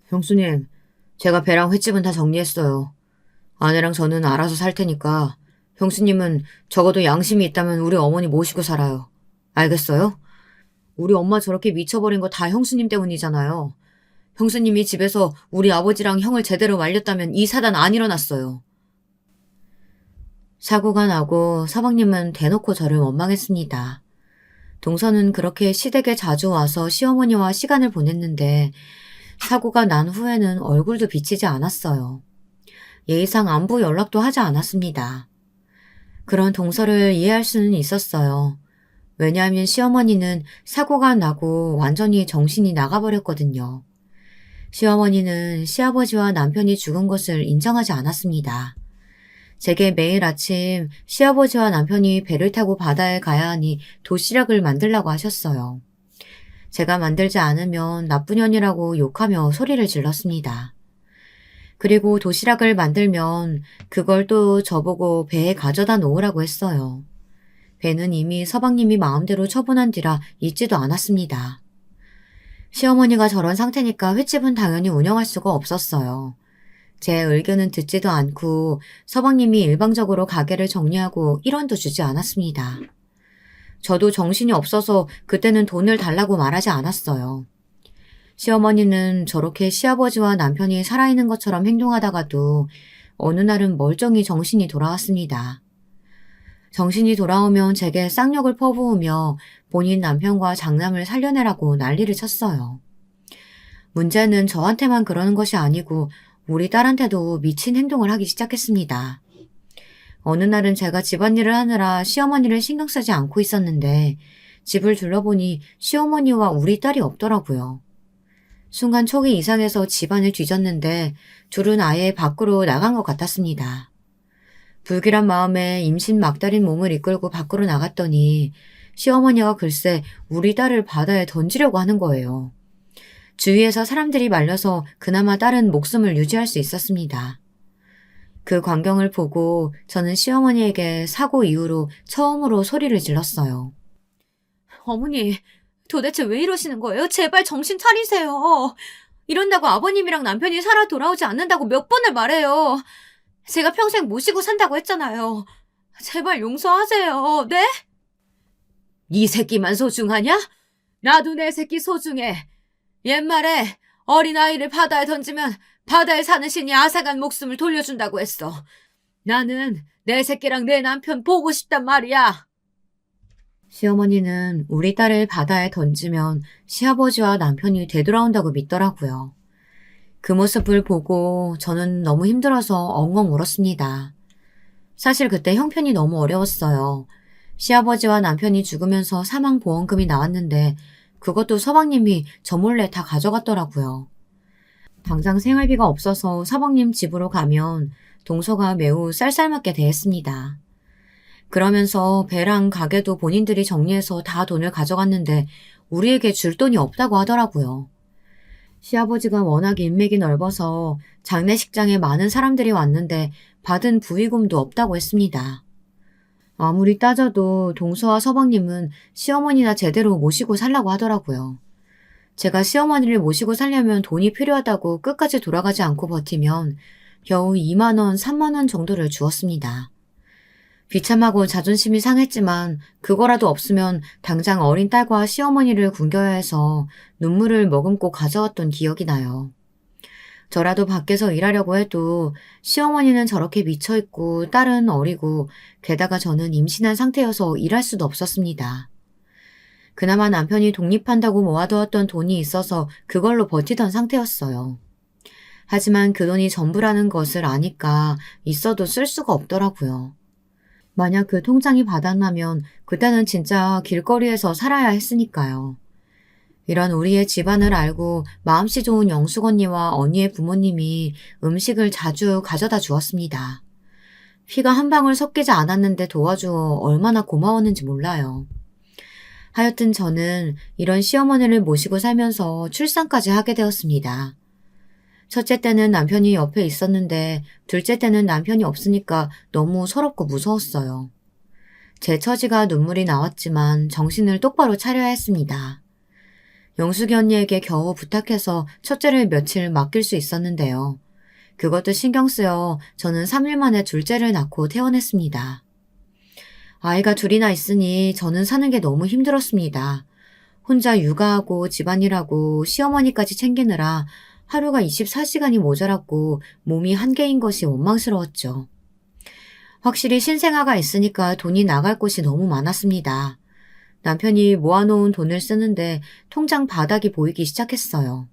형수님, 제가 배랑 횟집은 다 정리했어요. 아내랑 저는 알아서 살 테니까 형수님은 적어도 양심이 있다면 우리 어머니 모시고 살아요. 알겠어요? 우리 엄마 저렇게 미쳐버린 거 다 형수님 때문이잖아요. 형수님이 집에서 우리 아버지랑 형을 제대로 말렸다면 이 사단 안 일어났어요. 사고가 나고 서방님은 대놓고 저를 원망했습니다. 동서는 그렇게 시댁에 자주 와서 시어머니와 시간을 보냈는데 사고가 난 후에는 얼굴도 비치지 않았어요. 예의상 안부 연락도 하지 않았습니다. 그런 동서를 이해할 수는 있었어요. 왜냐하면 시어머니는 사고가 나고 완전히 정신이 나가버렸거든요. 시어머니는 시아버지와 남편이 죽은 것을 인정하지 않았습니다. 제게 매일 아침 시아버지와 남편이 배를 타고 바다에 가야 하니 도시락을 만들라고 하셨어요. 제가 만들지 않으면 나쁜 년이라고 욕하며 소리를 질렀습니다. 그리고 도시락을 만들면 그걸 또 저보고 배에 가져다 놓으라고 했어요. 배는 이미 서방님이 마음대로 처분한 뒤라 잊지도 않았습니다. 시어머니가 저런 상태니까 횟집은 당연히 운영할 수가 없었어요. 제 의견은 듣지도 않고 서방님이 일방적으로 가게를 정리하고 1원도 주지 않았습니다. 저도 정신이 없어서 그때는 돈을 달라고 말하지 않았어요. 시어머니는 저렇게 시아버지와 남편이 살아있는 것처럼 행동하다가도 어느 날은 멀쩡히 정신이 돌아왔습니다. 정신이 돌아오면 제게 쌍욕을 퍼부으며 본인 남편과 장남을 살려내라고 난리를 쳤어요. 문제는 저한테만 그러는 것이 아니고 우리 딸한테도 미친 행동을 하기 시작했습니다. 어느 날은 제가 집안일을 하느라 시어머니를 신경 쓰지 않고 있었는데 집을 둘러보니 시어머니와 우리 딸이 없더라고요. 순간 촉이 이상해서 집안을 뒤졌는데 둘은 아예 밖으로 나간 것 같았습니다. 불길한 마음에 임신 막달인 몸을 이끌고 밖으로 나갔더니 시어머니가 글쎄 우리 딸을 바다에 던지려고 하는 거예요. 주위에서 사람들이 말려서 그나마 딸은 목숨을 유지할 수 있었습니다. 그 광경을 보고 저는 시어머니에게 사고 이후로 처음으로 소리를 질렀어요. 어머니, 도대체 왜 이러시는 거예요? 제발 정신 차리세요. 이런다고 아버님이랑 남편이 살아 돌아오지 않는다고 몇 번을 말해요. 제가 평생 모시고 산다고 했잖아요. 제발 용서하세요. 네? 이 새끼만 소중하냐? 나도 내 새끼 소중해. 옛말에 어린아이를 바다에 던지면 바다에 사는 신이 앗아간 목숨을 돌려준다고 했어. 나는 내 새끼랑 내 남편 보고 싶단 말이야. 시어머니는 우리 딸을 바다에 던지면 시아버지와 남편이 되돌아온다고 믿더라고요. 그 모습을 보고 저는 너무 힘들어서 엉엉 울었습니다. 사실 그때 형편이 너무 어려웠어요. 시아버지와 남편이 죽으면서 사망보험금이 나왔는데 그것도 서방님이 저 몰래 다 가져갔더라고요. 당장 생활비가 없어서 서방님 집으로 가면 동서가 매우 쌀쌀맞게 대했습니다. 그러면서 배랑 가게도 본인들이 정리해서 다 돈을 가져갔는데 우리에게 줄 돈이 없다고 하더라고요. 시아버지가 워낙 인맥이 넓어서 장례식장에 많은 사람들이 왔는데 받은 부의금도 없다고 했습니다. 아무리 따져도 동서와 서방님은 시어머니나 제대로 모시고 살라고 하더라고요. 제가 시어머니를 모시고 살려면 돈이 필요하다고 끝까지 돌아가지 않고 버티면 겨우 2만 원, 3만 원 정도를 주었습니다. 비참하고 자존심이 상했지만 그거라도 없으면 당장 어린 딸과 시어머니를 굶겨야 해서 눈물을 머금고 가져왔던 기억이 나요. 저라도 밖에서 일하려고 해도 시어머니는 저렇게 미쳐있고 딸은 어리고 게다가 저는 임신한 상태여서 일할 수도 없었습니다. 그나마 남편이 독립한다고 모아두었던 돈이 있어서 그걸로 버티던 상태였어요. 하지만 그 돈이 전부라는 것을 아니까 있어도 쓸 수가 없더라고요. 만약 그 통장이 바닥나면 그때는 진짜 길거리에서 살아야 했으니까요. 이런 우리의 집안을 알고 마음씨 좋은 영숙 언니와 언니의 부모님이 음식을 자주 가져다 주었습니다. 피가 한 방울 섞이지 않았는데 도와주어 얼마나 고마웠는지 몰라요. 하여튼 저는 이런 시어머니를 모시고 살면서 출산까지 하게 되었습니다. 첫째 때는 남편이 옆에 있었는데 둘째 때는 남편이 없으니까 너무 서럽고 무서웠어요. 제 처지가 눈물이 나왔지만 정신을 똑바로 차려야 했습니다. 영숙이 언니에게 겨우 부탁해서 첫째를 며칠 맡길 수 있었는데요. 그것도 신경 쓰여 저는 3일 만에 둘째를 낳고 퇴원했습니다. 아이가 둘이나 있으니 저는 사는 게 너무 힘들었습니다. 혼자 육아하고 집안일하고 시어머니까지 챙기느라 하루가 24시간이 모자랐고 몸이 한계인 것이 원망스러웠죠. 확실히 신생아가 있으니까 돈이 나갈 곳이 너무 많았습니다. 남편이 모아놓은 돈을 쓰는데 통장 바닥이 보이기 시작했어요.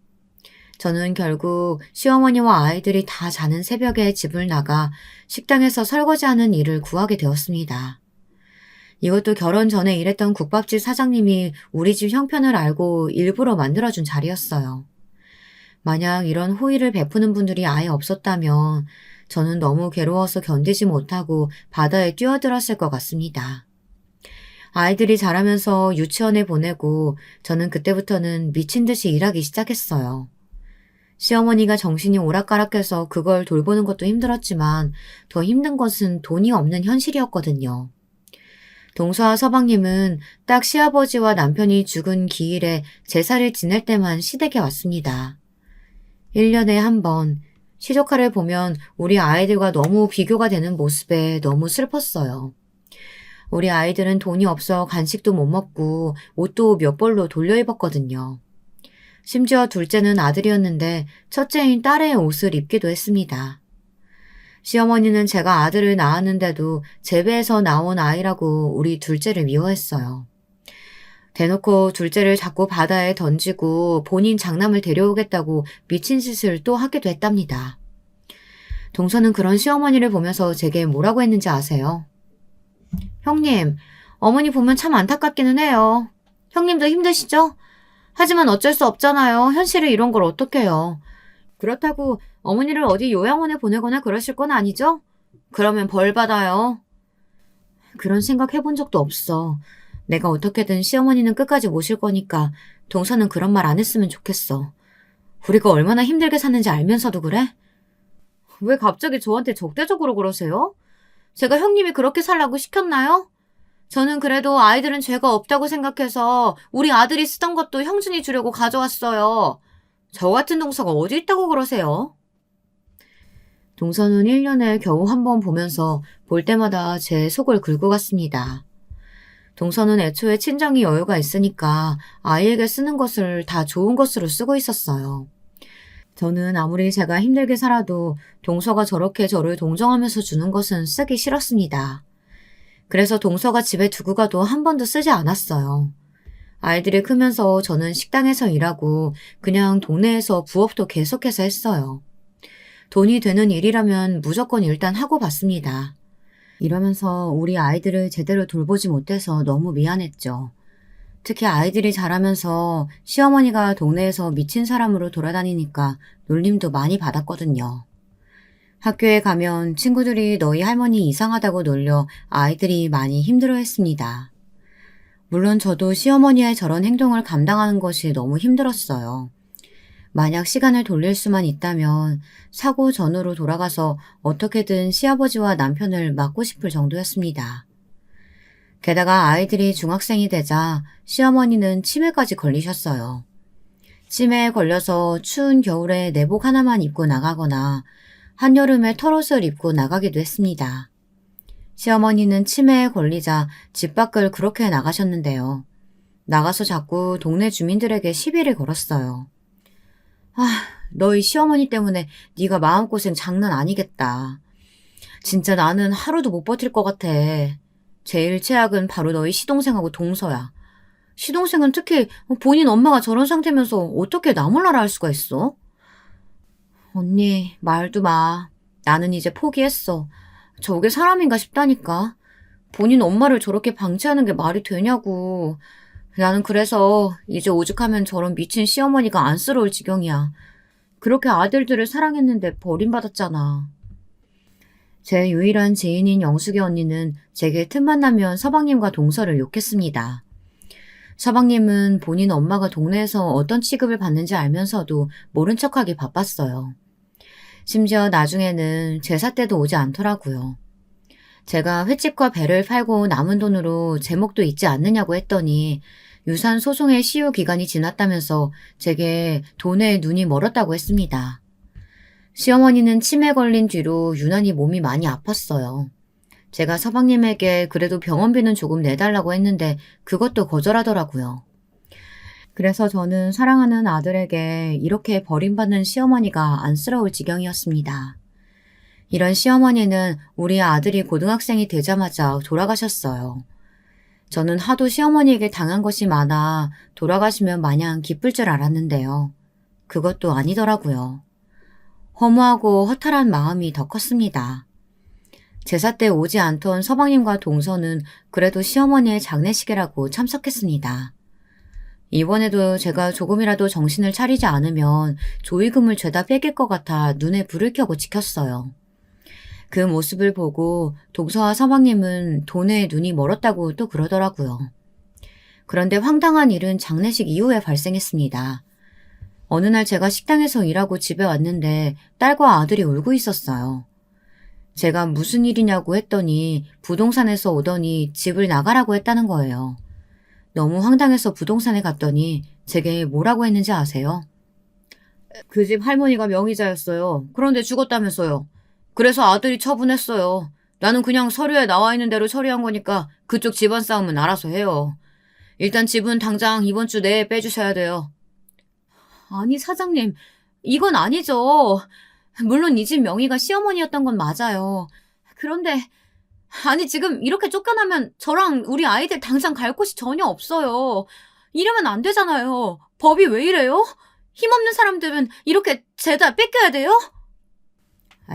저는 결국 시어머니와 아이들이 다 자는 새벽에 집을 나가 식당에서 설거지하는 일을 구하게 되었습니다. 이것도 결혼 전에 일했던 국밥집 사장님이 우리 집 형편을 알고 일부러 만들어준 자리였어요. 만약 이런 호의를 베푸는 분들이 아예 없었다면 저는 너무 괴로워서 견디지 못하고 바다에 뛰어들었을 것 같습니다. 아이들이 자라면서 유치원에 보내고 저는 그때부터는 미친 듯이 일하기 시작했어요. 시어머니가 정신이 오락가락해서 그걸 돌보는 것도 힘들었지만 더 힘든 것은 돈이 없는 현실이었거든요. 동서와 서방님은 딱 시아버지와 남편이 죽은 기일에 제사를 지낼 때만 시댁에 왔습니다. 1년에 한 번, 시조카를 보면 우리 아이들과 너무 비교가 되는 모습에 너무 슬펐어요. 우리 아이들은 돈이 없어 간식도 못 먹고 옷도 몇 벌로 돌려 입었거든요. 심지어 둘째는 아들이었는데 첫째인 딸의 옷을 입기도 했습니다. 시어머니는 제가 아들을 낳았는데도 재배에서 나온 아이라고 우리 둘째를 미워했어요. 대놓고 둘째를 자꾸 바다에 던지고 본인 장남을 데려오겠다고 미친 짓을 또 하기도 했답니다. 동서는 그런 시어머니를 보면서 제게 뭐라고 했는지 아세요? 형님, 어머니 보면 참 안타깝기는 해요. 형님도 힘드시죠? 하지만 어쩔 수 없잖아요. 현실에 이런 걸 어떡해요. 그렇다고 어머니를 어디 요양원에 보내거나 그러실 건 아니죠? 그러면 벌 받아요. 그런 생각 해본 적도 없어. 내가 어떻게든 시어머니는 끝까지 모실 거니까 동서는 그런 말 안 했으면 좋겠어. 우리가 얼마나 힘들게 사는지 알면서도 그래? 왜 갑자기 저한테 적대적으로 그러세요? 제가 형님이 그렇게 살라고 시켰나요? 저는 그래도 아이들은 죄가 없다고 생각해서 우리 아들이 쓰던 것도 형준이 주려고 가져왔어요. 저 같은 동서가 어디 있다고 그러세요? 동서는 1년에 겨우 한 번 보면서 볼 때마다 제 속을 긁고 갔습니다. 동서는 애초에 친정이 여유가 있으니까 아이에게 쓰는 것을 다 좋은 것으로 쓰고 있었어요. 저는 아무리 제가 힘들게 살아도 동서가 저렇게 저를 동정하면서 주는 것은 쓰기 싫었습니다. 그래서 동서가 집에 두고 가도 한 번도 쓰지 않았어요. 아이들이 크면서 저는 식당에서 일하고 그냥 동네에서 부업도 계속해서 했어요. 돈이 되는 일이라면 무조건 일단 하고 봤습니다. 이러면서 우리 아이들을 제대로 돌보지 못해서 너무 미안했죠. 특히 아이들이 자라면서 시어머니가 동네에서 미친 사람으로 돌아다니니까 놀림도 많이 받았거든요. 학교에 가면 친구들이 너희 할머니 이상하다고 놀려 아이들이 많이 힘들어했습니다. 물론 저도 시어머니의 저런 행동을 감당하는 것이 너무 힘들었어요. 만약 시간을 돌릴 수만 있다면 사고 전으로 돌아가서 어떻게든 시아버지와 남편을 맞고 싶을 정도였습니다. 게다가 아이들이 중학생이 되자 시어머니는 치매까지 걸리셨어요. 치매에 걸려서 추운 겨울에 내복 하나만 입고 나가거나 한여름에 털옷을 입고 나가기도 했습니다. 시어머니는 치매에 걸리자 집 밖을 그렇게 나가셨는데요. 나가서 자꾸 동네 주민들에게 시비를 걸었어요. 아, 너희 시어머니 때문에 네가 마음고생 장난 아니겠다. 진짜 나는 하루도 못 버틸 것 같아. 제일 최악은 바로 너희 시동생하고 동서야. 시동생은 특히 본인 엄마가 저런 상태면서 어떻게 나 몰라라 할 수가 있어? 언니, 말도 마. 나는 이제 포기했어. 저게 사람인가 싶다니까. 본인 엄마를 저렇게 방치하는 게 말이 되냐고. 나는 그래서 이제 오죽하면 저런 미친 시어머니가 안쓰러울 지경이야. 그렇게 아들들을 사랑했는데 버림받았잖아. 제 유일한 지인인 영숙이 언니는 제게 틈만 나면 서방님과 동서를 욕했습니다. 서방님은 본인 엄마가 동네에서 어떤 취급을 받는지 알면서도 모른 척하기 바빴어요. 심지어 나중에는 제사 때도 오지 않더라고요. 제가 횟집과 배를 팔고 남은 돈으로 제목도 있지 않느냐고 했더니 유산 소송의 시효 기간이 지났다면서 제게 돈에 눈이 멀었다고 했습니다. 시어머니는 치매 걸린 뒤로 유난히 몸이 많이 아팠어요. 제가 서방님에게 그래도 병원비는 조금 내달라고 했는데 그것도 거절하더라고요. 그래서 저는 사랑하는 아들에게 이렇게 버림받는 시어머니가 안쓰러울 지경이었습니다. 이런 시어머니는 우리 아들이 고등학생이 되자마자 돌아가셨어요. 저는 하도 시어머니에게 당한 것이 많아 돌아가시면 마냥 기쁠 줄 알았는데요. 그것도 아니더라고요. 허무하고 허탈한 마음이 더 컸습니다. 제사 때 오지 않던 서방님과 동서는 그래도 시어머니의 장례식이라고 참석했습니다. 이번에도 제가 조금이라도 정신을 차리지 않으면 조의금을 죄다 뺏길 것 같아 눈에 불을 켜고 지켰어요. 그 모습을 보고 동서와 서방님은 돈에 눈이 멀었다고 또 그러더라고요. 그런데 황당한 일은 장례식 이후에 발생했습니다. 어느 날 제가 식당에서 일하고 집에 왔는데 딸과 아들이 울고 있었어요. 제가 무슨 일이냐고 했더니 부동산에서 오더니 집을 나가라고 했다는 거예요. 너무 황당해서 부동산에 갔더니 제게 뭐라고 했는지 아세요? 그 집 할머니가 명의자였어요. 그런데 죽었다면서요. 그래서 아들이 처분했어요. 나는 그냥 서류에 나와 있는 대로 처리한 거니까 그쪽 집안 싸움은 알아서 해요. 일단 집은 당장 이번 주 내에 빼주셔야 돼요. 아니 사장님, 이건 아니죠. 물론 이 집 명의가 시어머니였던 건 맞아요. 그런데 아니 지금 이렇게 쫓겨나면 저랑 우리 아이들 당장 갈 곳이 전혀 없어요. 이러면 안 되잖아요. 법이 왜 이래요? 힘없는 사람들은 이렇게 죄다 뺏겨야 돼요?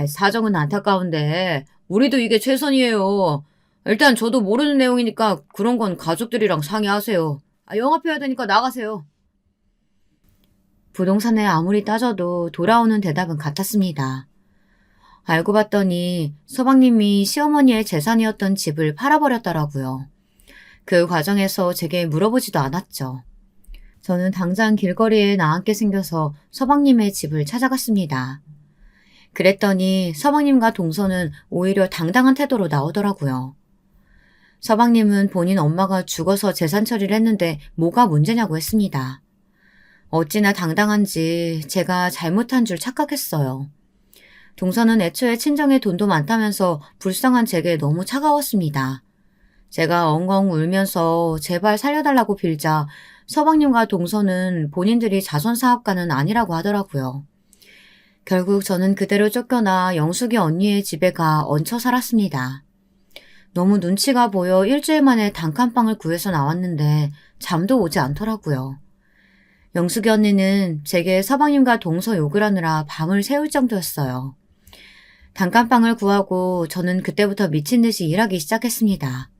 사정은 안타까운데 우리도 이게 최선이에요. 일단 저도 모르는 내용이니까 그런 건 가족들이랑 상의하세요. 영업해야 되니까 나가세요. 부동산에 아무리 따져도 돌아오는 대답은 같았습니다. 알고 봤더니 서방님이 시어머니의 재산이었던 집을 팔아버렸더라고요. 그 과정에서 제게 물어보지도 않았죠. 저는 당장 길거리에 나앉게 생겨서 서방님의 집을 찾아갔습니다. 그랬더니 서방님과 동서는 오히려 당당한 태도로 나오더라고요. 서방님은 본인 엄마가 죽어서 재산 처리를 했는데 뭐가 문제냐고 했습니다. 어찌나 당당한지 제가 잘못한 줄 착각했어요. 동서는 애초에 친정에 돈도 많다면서 불쌍한 제게 너무 차가웠습니다. 제가 엉엉 울면서 제발 살려달라고 빌자 서방님과 동서는 본인들이 자선사업가는 아니라고 하더라고요. 결국 저는 그대로 쫓겨나 영숙이 언니의 집에 가 얹혀 살았습니다. 너무 눈치가 보여 일주일 만에 단칸방을 구해서 나왔는데 잠도 오지 않더라고요. 영숙이 언니는 제게 서방님과 동서 욕을 하느라 밤을 새울 정도였어요. 단칸방을 구하고 저는 그때부터 미친 듯이 일하기 시작했습니다.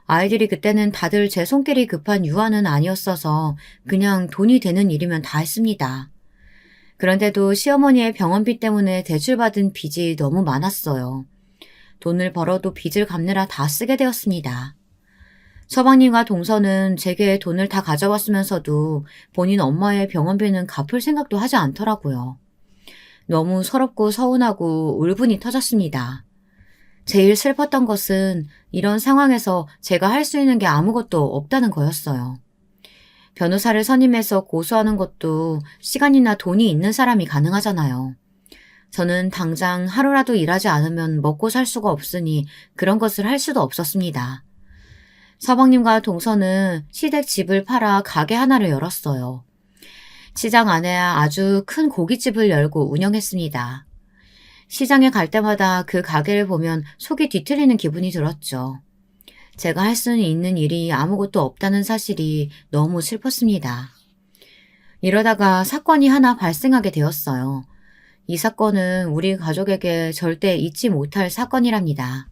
아이들이 그때는 다들 제 손길이 급한 유아는 아니었어서 그냥 돈이 되는 일이면 다 했습니다. 그런데도 시어머니의 병원비 때문에 대출받은 빚이 너무 많았어요. 돈을 벌어도 빚을 갚느라 다 쓰게 되었습니다. 서방님과 동서는 제게 돈을 다 가져왔으면서도 본인 엄마의 병원비는 갚을 생각도 하지 않더라고요. 너무 서럽고 서운하고 울분이 터졌습니다. 제일 슬펐던 것은 이런 상황에서 제가 할 수 있는 게 아무것도 없다는 거였어요. 변호사를 선임해서 고소하는 것도 시간이나 돈이 있는 사람이 가능하잖아요. 저는 당장 하루라도 일하지 않으면 먹고 살 수가 없으니 그런 것을 할 수도 없었습니다. 서방님과 동서는 시댁 집을 팔아 가게 하나를 열었어요. 시장 안에 아주 큰 고깃집을 열고 운영했습니다. 시장에 갈 때마다 그 가게를 보면 속이 뒤틀리는 기분이 들었죠. 제가 할 수 있는 일이 아무것도 없다는 사실이 너무 슬펐습니다. 이러다가 사건이 하나 발생하게 되었어요. 이 사건은 우리 가족에게 절대 잊지 못할 사건이랍니다.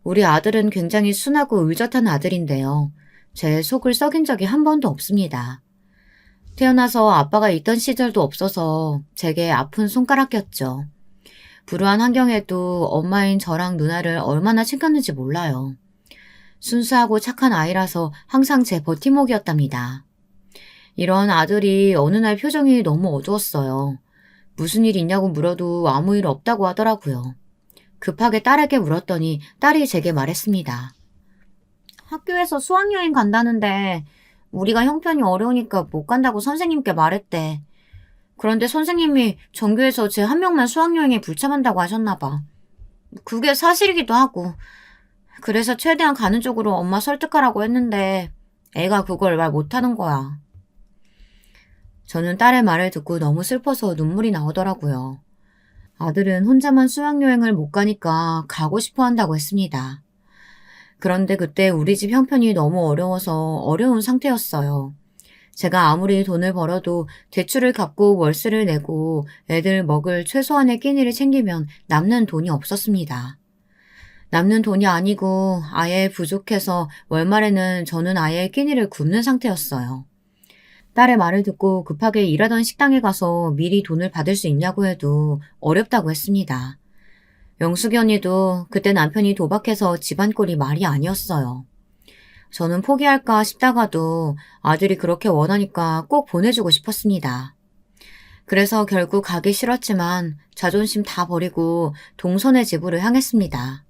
우리 아들은 굉장히 순하고 의젓한 아들인데요. 제 속을 썩인 적이 한 번도 없습니다. 태어나서 아빠가 있던 시절도 없어서 제게 아픈 손가락이었죠. 불우한 환경에도 엄마인 저랑 누나를 얼마나 챙겼는지 몰라요. 순수하고 착한 아이라서 항상 제 버팀목이었답니다. 이런 아들이 어느 날 표정이 너무 어두웠어요. 무슨 일 있냐고 물어도 아무 일 없다고 하더라고요. 급하게 딸에게 물었더니 딸이 제게 말했습니다. 학교에서 수학여행 간다는데 우리가 형편이 어려우니까 못 간다고 선생님께 말했대. 그런데 선생님이 전교에서 제 한 명만 수학여행에 불참한다고 하셨나 봐. 그게 사실이기도 하고. 그래서 최대한 가는 쪽으로 엄마 설득하라고 했는데 애가 그걸 말 못하는 거야. 저는 딸의 말을 듣고 너무 슬퍼서 눈물이 나오더라고요. 아들은 혼자만 수학여행을 못 가니까 가고 싶어 한다고 했습니다. 그런데 그때 우리 집 형편이 너무 어려워서 어려운 상태였어요. 제가 아무리 돈을 벌어도 대출을 갚고 월세를 내고 애들 먹을 최소한의 끼니를 챙기면 남는 돈이 없었습니다. 남는 돈이 아니고 아예 부족해서 월말에는 저는 아예 끼니를 굶는 상태였어요. 딸의 말을 듣고 급하게 일하던 식당에 가서 미리 돈을 받을 수 있냐고 해도 어렵다고 했습니다. 영숙이 언니도 그때 남편이 도박해서 집안 꼴이 말이 아니었어요. 저는 포기할까 싶다가도 아들이 그렇게 원하니까 꼭 보내주고 싶었습니다. 그래서 결국 가기 싫었지만 자존심 다 버리고 동선의 집으로 향했습니다.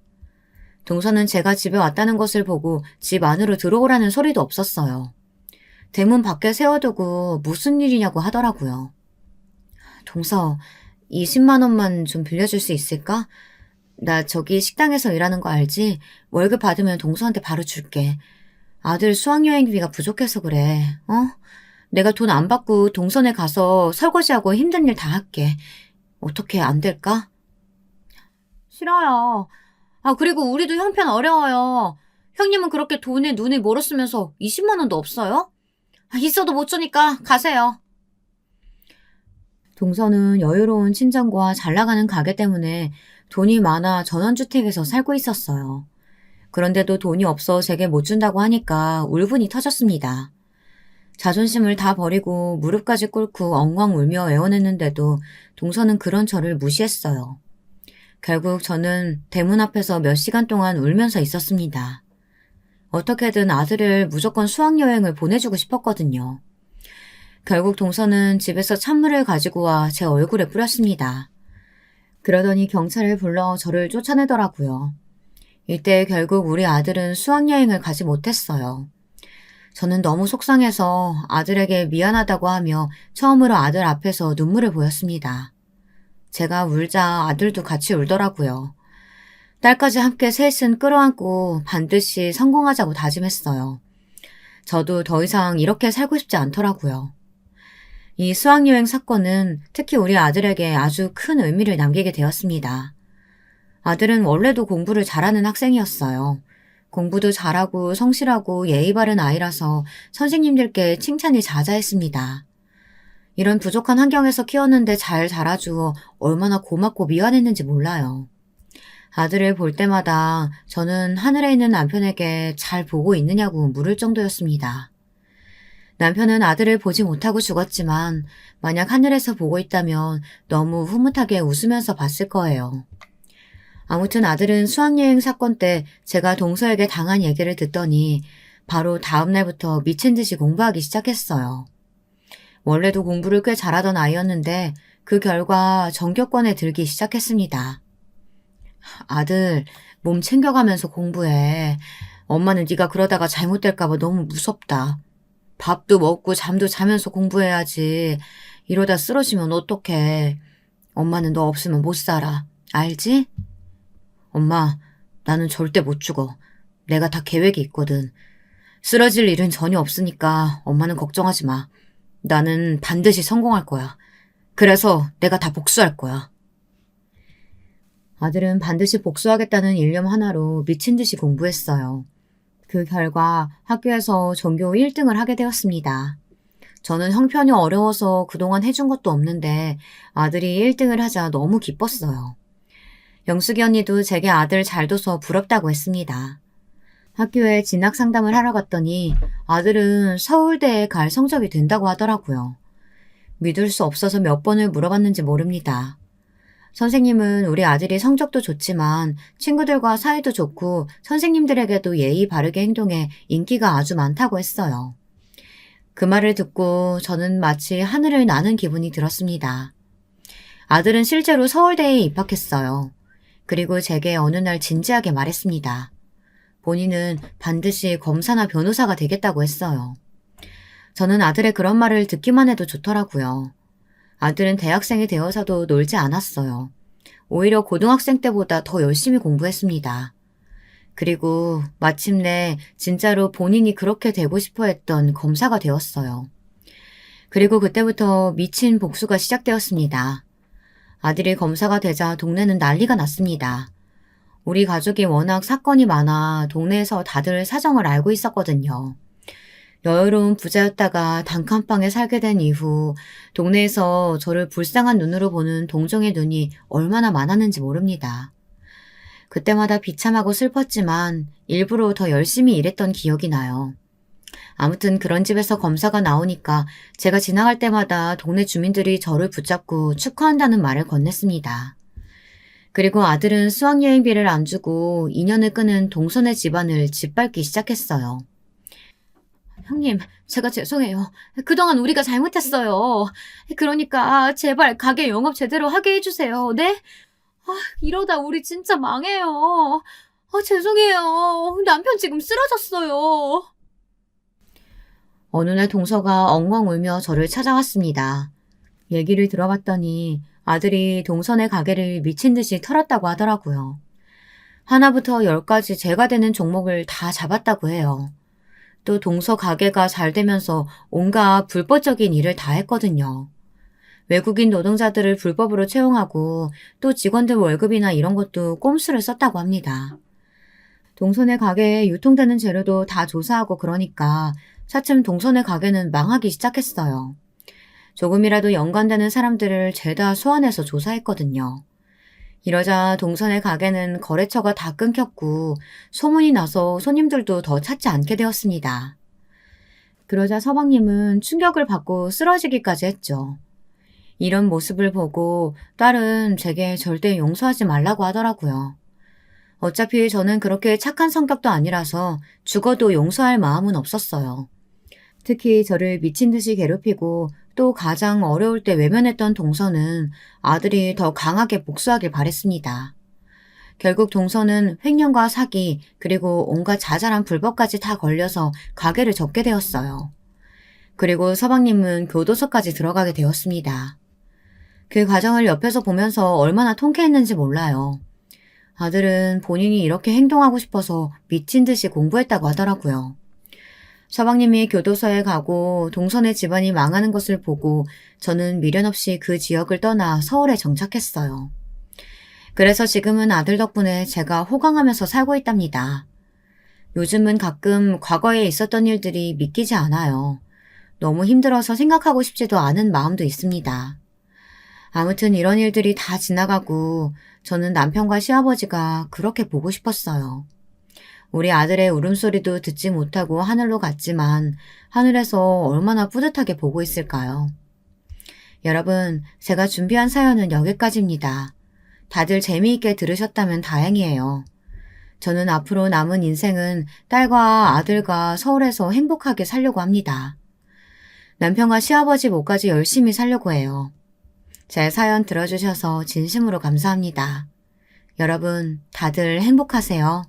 동선은 제가 집에 왔다는 것을 보고 집 안으로 들어오라는 소리도 없었어요. 대문 밖에 세워두고 무슨 일이냐고 하더라고요. 동서, 20만 원만 좀 빌려줄 수 있을까? 나 저기 식당에서 일하는 거 알지? 월급 받으면 동서한테 바로 줄게. 아들 수학여행비가 부족해서 그래. 내가 돈 안 받고 동선에 가서 설거지하고 힘든 일 다 할게. 어떻게 안 될까? 싫어요. 그리고 우리도 형편 어려워요. 형님은 그렇게 돈에 눈이 멀었으면서 20만 원도 없어요? 있어도 못 주니까 가세요. 동서는 여유로운 친정과 잘 나가는 가게 때문에 돈이 많아 전원주택에서 살고 있었어요. 그런데도 돈이 없어 제게 못 준다고 하니까 울분이 터졌습니다. 자존심을 다 버리고 무릎까지 꿇고 엉엉 울며 애원했는데도 동서는 그런 저를 무시했어요. 결국 저는 대문 앞에서 몇 시간 동안 울면서 있었습니다. 어떻게든 아들을 무조건 수학여행을 보내주고 싶었거든요. 결국 동서는 집에서 찬물을 가지고 와 제 얼굴에 뿌렸습니다. 그러더니 경찰을 불러 저를 쫓아내더라고요. 이때 결국 우리 아들은 수학여행을 가지 못했어요. 저는 너무 속상해서 아들에게 미안하다고 하며 처음으로 아들 앞에서 눈물을 보였습니다. 제가 울자 아들도 같이 울더라고요. 딸까지 함께 셋은 끌어안고 반드시 성공하자고 다짐했어요. 저도 더 이상 이렇게 살고 싶지 않더라고요. 이 수학여행 사건은 특히 우리 아들에게 아주 큰 의미를 남기게 되었습니다. 아들은 원래도 공부를 잘하는 학생이었어요. 공부도 잘하고 성실하고 예의 바른 아이라서 선생님들께 칭찬이 자자했습니다. 이런 부족한 환경에서 키웠는데 잘 자라주어 얼마나 고맙고 미안했는지 몰라요. 아들을 볼 때마다 저는 하늘에 있는 남편에게 잘 보고 있느냐고 물을 정도였습니다. 남편은 아들을 보지 못하고 죽었지만 만약 하늘에서 보고 있다면 너무 흐뭇하게 웃으면서 봤을 거예요. 아무튼 아들은 수학여행 사건 때 제가 동서에게 당한 얘기를 듣더니 바로 다음 날부터 미친 듯이 공부하기 시작했어요. 원래도 공부를 꽤 잘하던 아이였는데 그 결과 전교권에 들기 시작했습니다. 아들, 몸 챙겨가면서 공부해. 엄마는 네가 그러다가 잘못될까 봐 너무 무섭다. 밥도 먹고 잠도 자면서 공부해야지. 이러다 쓰러지면 어떡해. 엄마는 너 없으면 못 살아. 알지? 엄마, 나는 절대 못 죽어. 내가 다 계획이 있거든. 쓰러질 일은 전혀 없으니까 엄마는 걱정하지 마. 나는 반드시 성공할 거야. 그래서 내가 다 복수할 거야. 아들은 반드시 복수하겠다는 일념 하나로 미친 듯이 공부했어요. 그 결과 학교에서 전교 1등을 하게 되었습니다. 저는 형편이 어려워서 그동안 해준 것도 없는데 아들이 1등을 하자 너무 기뻤어요. 영숙이 언니도 제게 아들 잘 둬서 부럽다고 했습니다. 학교에 진학 상담을 하러 갔더니 아들은 서울대에 갈 성적이 된다고 하더라고요. 믿을 수 없어서 몇 번을 물어봤는지 모릅니다. 선생님은 우리 아들이 성적도 좋지만 친구들과 사이도 좋고 선생님들에게도 예의 바르게 행동해 인기가 아주 많다고 했어요. 그 말을 듣고 저는 마치 하늘을 나는 기분이 들었습니다. 아들은 실제로 서울대에 입학했어요. 그리고 제게 어느 날 진지하게 말했습니다. 본인은 반드시 검사나 변호사가 되겠다고 했어요. 저는 아들의 그런 말을 듣기만 해도 좋더라고요. 아들은 대학생이 되어서도 놀지 않았어요. 오히려 고등학생 때보다 더 열심히 공부했습니다. 그리고 마침내 진짜로 본인이 그렇게 되고 싶어 했던 검사가 되었어요. 그리고 그때부터 미친 복수가 시작되었습니다. 아들이 검사가 되자 동네는 난리가 났습니다. 우리 가족이 워낙 사건이 많아 동네에서 다들 사정을 알고 있었거든요. 여유로운 부자였다가 단칸방에 살게 된 이후 동네에서 저를 불쌍한 눈으로 보는 동정의 눈이 얼마나 많았는지 모릅니다. 그때마다 비참하고 슬펐지만 일부러 더 열심히 일했던 기억이 나요. 아무튼 그런 집에서 검사가 나오니까 제가 지나갈 때마다 동네 주민들이 저를 붙잡고 축하한다는 말을 건넸습니다. 그리고 아들은 수학여행비를 안 주고 인연을 끄는 동선의 집안을 짓밟기 시작했어요. 형님, 제가 죄송해요. 그동안 우리가 잘못했어요. 그러니까 제발 가게 영업 제대로 하게 해주세요. 네? 이러다 우리 진짜 망해요. 죄송해요. 남편 지금 쓰러졌어요. 어느 날 동서가 엉엉 울며 저를 찾아왔습니다. 얘기를 들어봤더니 아들이 동선의 가게를 미친 듯이 털었다고 하더라고요. 하나부터 10까지 제가 되는 종목을 다 잡았다고 해요. 또 동서 가게가 잘 되면서 온갖 불법적인 일을 다 했거든요. 외국인 노동자들을 불법으로 채용하고 또 직원들 월급이나 이런 것도 꼼수를 썼다고 합니다. 동선의 가게에 유통되는 재료도 다 조사하고 그러니까 차츰 동선의 가게는 망하기 시작했어요. 조금이라도 연관되는 사람들을 죄다 소환해서 조사했거든요. 이러자 동선의 가게는 거래처가 다 끊겼고 소문이 나서 손님들도 더 찾지 않게 되었습니다. 그러자 서방님은 충격을 받고 쓰러지기까지 했죠. 이런 모습을 보고 딸은 제게 절대 용서하지 말라고 하더라고요. 어차피 저는 그렇게 착한 성격도 아니라서 죽어도 용서할 마음은 없었어요. 특히 저를 미친 듯이 괴롭히고 또 가장 어려울 때 외면했던 동서는 아들이 더 강하게 복수하길 바랬습니다. 결국 동서는 횡령과 사기 그리고 온갖 자잘한 불법까지 다 걸려서 가게를 접게 되었어요. 그리고 서방님은 교도소까지 들어가게 되었습니다. 그 과정을 옆에서 보면서 얼마나 통쾌했는지 몰라요. 아들은 본인이 이렇게 행동하고 싶어서 미친 듯이 공부했다고 하더라고요. 서방님이 교도소에 가고 동선의 집안이 망하는 것을 보고 저는 미련 없이 그 지역을 떠나 서울에 정착했어요. 그래서 지금은 아들 덕분에 제가 호강하면서 살고 있답니다. 요즘은 가끔 과거에 있었던 일들이 믿기지 않아요. 너무 힘들어서 생각하고 싶지도 않은 마음도 있습니다. 아무튼 이런 일들이 다 지나가고 저는 남편과 시아버지가 그렇게 보고 싶었어요. 우리 아들의 울음소리도 듣지 못하고 하늘로 갔지만 하늘에서 얼마나 뿌듯하게 보고 있을까요? 여러분, 제가 준비한 사연은 여기까지입니다. 다들 재미있게 들으셨다면 다행이에요. 저는 앞으로 남은 인생은 딸과 아들과 서울에서 행복하게 살려고 합니다. 남편과 시아버지 몫까지 열심히 살려고 해요. 제 사연 들어주셔서 진심으로 감사합니다. 여러분, 다들 행복하세요.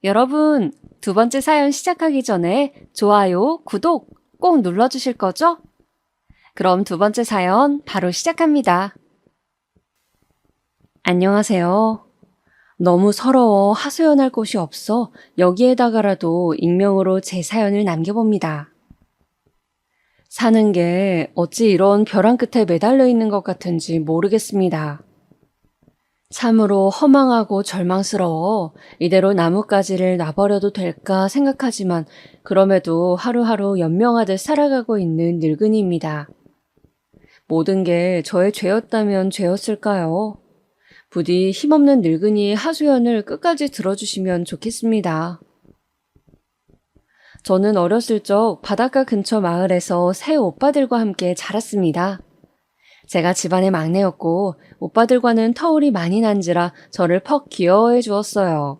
여러분, 두 번째 사연 시작하기 전에 좋아요, 구독 꼭 눌러주실 거죠? 그럼 두 번째 사연 바로 시작합니다. 안녕하세요. 너무 서러워 하소연할 곳이 없어 여기에다가라도 익명으로 제 사연을 남겨봅니다. 사는 게 어찌 이런 벼랑 끝에 매달려 있는 것 같은지 모르겠습니다. 참으로 허망하고 절망스러워 이대로 나뭇가지를 놔버려도 될까 생각하지만 그럼에도 하루하루 연명하듯 살아가고 있는 늙은이입니다. 모든 게 저의 죄였다면 죄였을까요? 부디 힘없는 늙은이의 하소연을 끝까지 들어주시면 좋겠습니다. 저는 어렸을 적 바닷가 근처 마을에서 새 오빠들과 함께 자랐습니다. 제가 집안의 막내였고 오빠들과는 터울이 많이 난지라 저를 퍽 귀여워해 주었어요.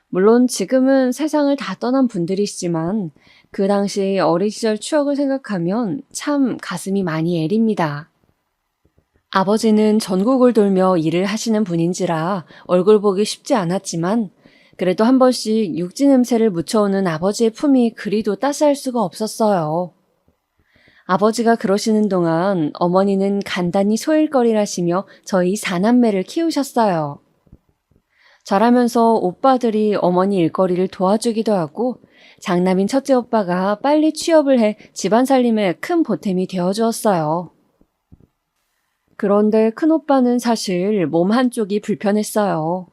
물론 지금은 세상을 다 떠난 분들이시지만 그 당시 어린 시절 추억을 생각하면 참 가슴이 많이 애립니다. 아버지는 전국을 돌며 일을 하시는 분인지라 얼굴 보기 쉽지 않았지만 그래도 한 번씩 육지 냄새를 묻혀오는 아버지의 품이 그리도 따스할 수가 없었어요. 아버지가 그러시는 동안 어머니는 간단히 소일거리라시며 저희 사남매를 키우셨어요. 자라면서 오빠들이 어머니 일거리를 도와주기도 하고 장남인 첫째 오빠가 빨리 취업을 해 집안 살림에 큰 보탬이 되어주었어요. 그런데 큰오빠는 사실 몸 한쪽이 불편했어요.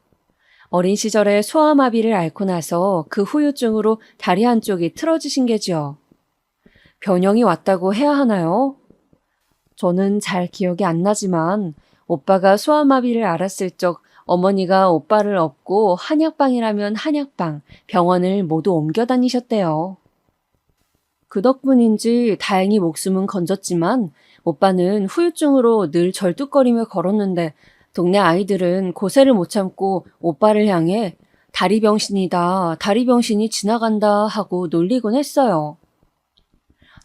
어린 시절에 소아마비를 앓고 나서 그 후유증으로 다리 한쪽이 틀어지신 게지요. 변형이 왔다고 해야 하나요? 저는 잘 기억이 안 나지만 오빠가 소아마비를 앓았을 적 어머니가 오빠를 업고 한약방이라면 한약방, 병원을 모두 옮겨 다니셨대요. 그 덕분인지 다행히 목숨은 건졌지만 오빠는 후유증으로 늘 절뚝거리며 걸었는데 동네 아이들은 고세를 못 참고 오빠를 향해 다리 병신이다, 다리 병신이 지나간다 하고 놀리곤 했어요.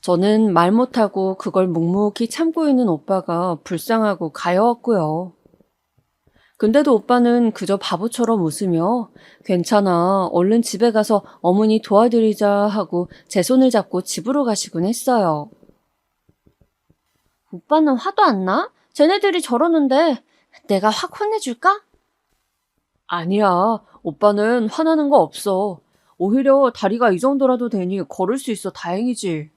저는 말 못하고 그걸 묵묵히 참고 있는 오빠가 불쌍하고 가여웠고요. 근데도 오빠는 그저 바보처럼 웃으며 괜찮아, 얼른 집에 가서 어머니 도와드리자 하고 제 손을 잡고 집으로 가시곤 했어요. 오빠는 화도 안 나? 쟤네들이 저러는데 내가 확 혼내줄까? 아니야, 오빠는 화나는 거 없어. 오히려 다리가 이 정도라도 되니 걸을 수 있어 다행이지.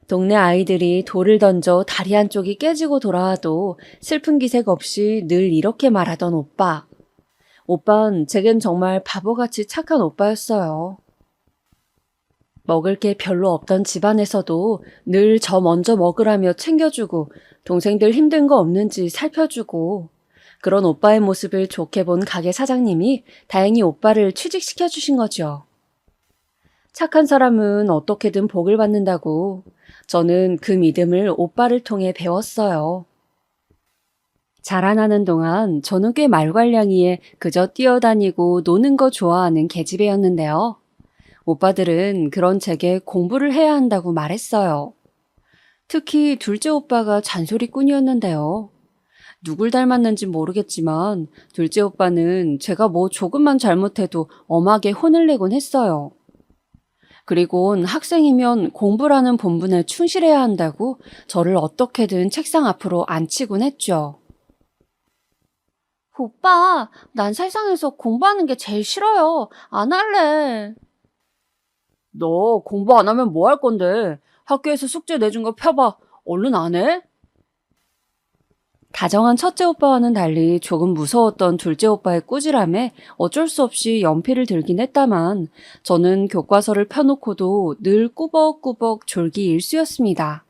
동네 아이들이 돌을 던져 다리 한쪽이 깨지고 돌아와도 슬픈 기색 없이 늘 이렇게 말하던 오빠. 오빤 제겐 정말 바보같이 착한 오빠였어요. 먹을 게 별로 없던 집안에서도 늘 저 먼저 먹으라며 챙겨주고 동생들 힘든 거 없는지 살펴주고 그런 오빠의 모습을 좋게 본 가게 사장님이 다행히 오빠를 취직시켜 주신 거죠. 착한 사람은 어떻게든 복을 받는다고 저는 그 믿음을 오빠를 통해 배웠어요. 자라나는 동안 저는 꽤 말괄량이에 그저 뛰어다니고 노는 거 좋아하는 계집애였는데요. 오빠들은 그런 제게 공부를 해야 한다고 말했어요. 특히 둘째 오빠가 잔소리꾼이었는데요. 누굴 닮았는지 모르겠지만 둘째 오빠는 제가 뭐 조금만 잘못해도 엄하게 혼을 내곤 했어요. 그리곤 학생이면 공부라는 본분에 충실해야 한다고 저를 어떻게든 책상 앞으로 앉히곤 했죠. 오빠, 난 세상에서 공부하는 게 제일 싫어요. 안 할래. 너 공부 안 하면 뭐 할 건데? 학교에서 숙제 내준 거 펴봐. 얼른 안 해? 다정한 첫째 오빠와는 달리 조금 무서웠던 둘째 오빠의 꾸지람에 어쩔 수 없이 연필을 들긴 했다만 저는 교과서를 펴놓고도 늘 꾸벅꾸벅 졸기 일쑤였습니다.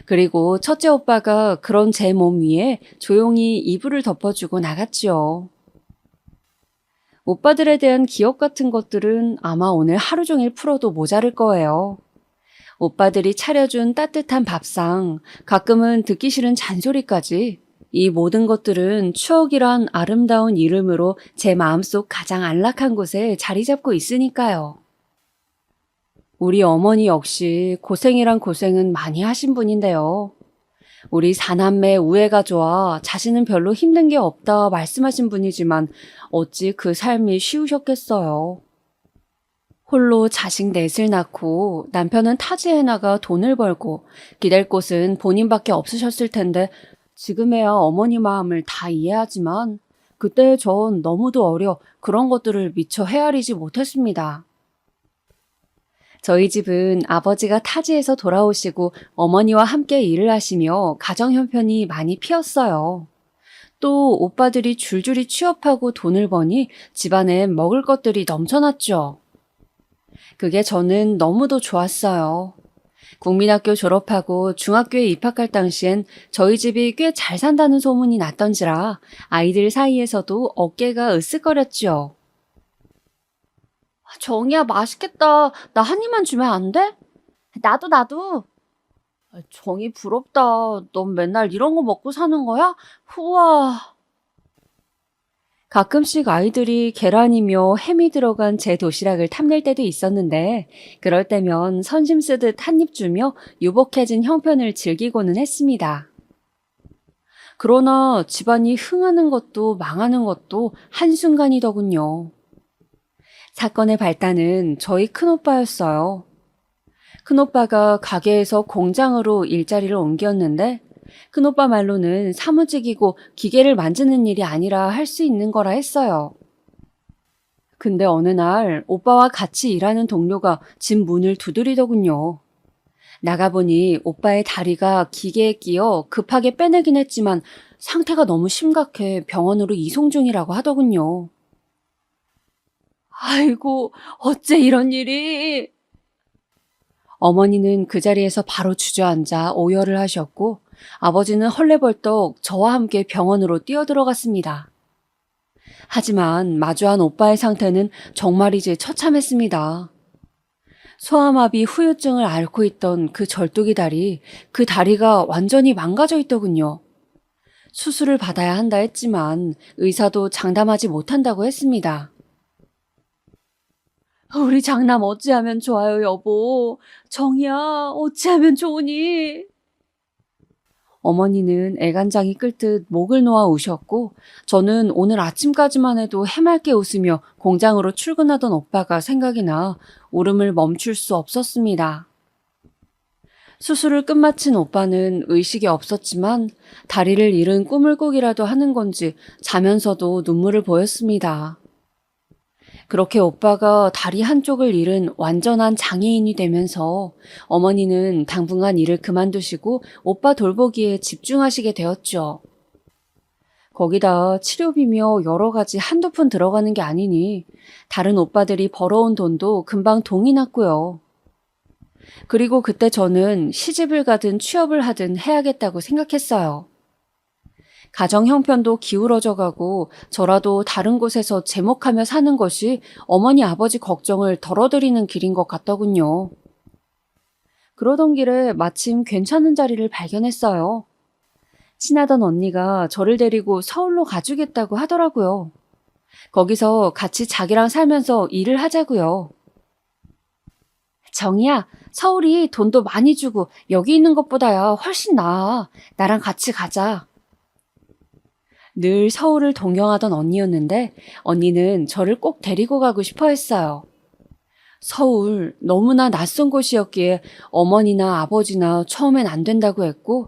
그리고 첫째 오빠가 그런 제 몸 위에 조용히 이불을 덮어주고 나갔지요. 오빠들에 대한 기억 같은 것들은 아마 오늘 하루 종일 풀어도 모자랄 거예요. 오빠들이 차려준 따뜻한 밥상, 가끔은 듣기 싫은 잔소리까지 이 모든 것들은 추억이란 아름다운 이름으로 제 마음속 가장 안락한 곳에 자리 잡고 있으니까요. 우리 어머니 역시 고생이란 고생은 많이 하신 분인데요. 우리 사남매 우애가 좋아 자신은 별로 힘든 게 없다 말씀하신 분이지만 어찌 그 삶이 쉬우셨겠어요. 홀로 자식 넷을 낳고 남편은 타지에 나가 돈을 벌고 기댈 곳은 본인밖에 없으셨을 텐데 지금에야 어머니 마음을 다 이해하지만 그때 전 너무도 어려 그런 것들을 미처 헤아리지 못했습니다. 저희 집은 아버지가 타지에서 돌아오시고 어머니와 함께 일을 하시며 가정 형편이 많이 피었어요. 또 오빠들이 줄줄이 취업하고 돈을 버니 집안에 먹을 것들이 넘쳐났죠. 그게 저는 너무도 좋았어요. 국민학교 졸업하고 중학교에 입학할 당시엔 저희 집이 꽤 잘 산다는 소문이 났던지라 아이들 사이에서도 어깨가 으쓱거렸죠. 정이야, 맛있겠다. 나 한 입만 주면 안 돼? 나도. 정이 부럽다. 넌 맨날 이런 거 먹고 사는 거야? 우와. 가끔씩 아이들이 계란이며 햄이 들어간 제 도시락을 탐낼 때도 있었는데 그럴 때면 선심 쓰듯 한 입 주며 유복해진 형편을 즐기고는 했습니다. 그러나 집안이 흥하는 것도 망하는 것도 한순간이더군요. 사건의 발단은 저희 큰오빠였어요. 큰오빠가 가게에서 공장으로 일자리를 옮겼는데 큰오빠 말로는 사무직이고 기계를 만지는 일이 아니라 할 수 있는 거라 했어요. 근데 어느 날 오빠와 같이 일하는 동료가 집 문을 두드리더군요. 나가보니 오빠의 다리가 기계에 끼어 급하게 빼내긴 했지만 상태가 너무 심각해 병원으로 이송 중이라고 하더군요. 아이고, 어째 이런 일이. 어머니는 그 자리에서 바로 주저앉아 오열을 하셨고 아버지는 헐레벌떡 저와 함께 병원으로 뛰어들어갔습니다. 하지만 마주한 오빠의 상태는 정말이지 처참했습니다. 소아마비 후유증을 앓고 있던 그 절뚝이 다리, 그 다리가 완전히 망가져 있더군요. 수술을 받아야 한다 했지만 의사도 장담하지 못한다고 했습니다. 우리 장남 어찌하면 좋아요, 여보. 정이야, 어찌하면 좋으니? 어머니는 애간장이 끓듯 목을 놓아 우셨고 저는 오늘 아침까지만 해도 해맑게 웃으며 공장으로 출근하던 오빠가 생각이 나 울음을 멈출 수 없었습니다. 수술을 끝마친 오빠는 의식이 없었지만 다리를 잃은 꿈을 꾸기라도 하는 건지 자면서도 눈물을 보였습니다. 그렇게 오빠가 다리 한쪽을 잃은 완전한 장애인이 되면서 어머니는 당분간 일을 그만두시고 오빠 돌보기에 집중하시게 되었죠. 거기다 치료비며 여러 가지 한두 푼 들어가는 게 아니니 다른 오빠들이 벌어온 돈도 금방 동이 났고요. 그리고 그때 저는 시집을 가든 취업을 하든 해야겠다고 생각했어요. 가정 형편도 기울어져 가고 저라도 다른 곳에서 제목하며 사는 것이 어머니 아버지 걱정을 덜어드리는 길인 것 같더군요. 그러던 길에 마침 괜찮은 자리를 발견했어요. 친하던 언니가 저를 데리고 서울로 가주겠다고 하더라고요. 거기서 같이 자기랑 살면서 일을 하자고요. 정이야, 서울이 돈도 많이 주고 여기 있는 것보다야 훨씬 나아. 나랑 같이 가자. 늘 서울을 동경하던 언니였는데 언니는 저를 꼭 데리고 가고 싶어 했어요. 서울 너무나 낯선 곳이었기에 어머니나 아버지나 처음엔 안 된다고 했고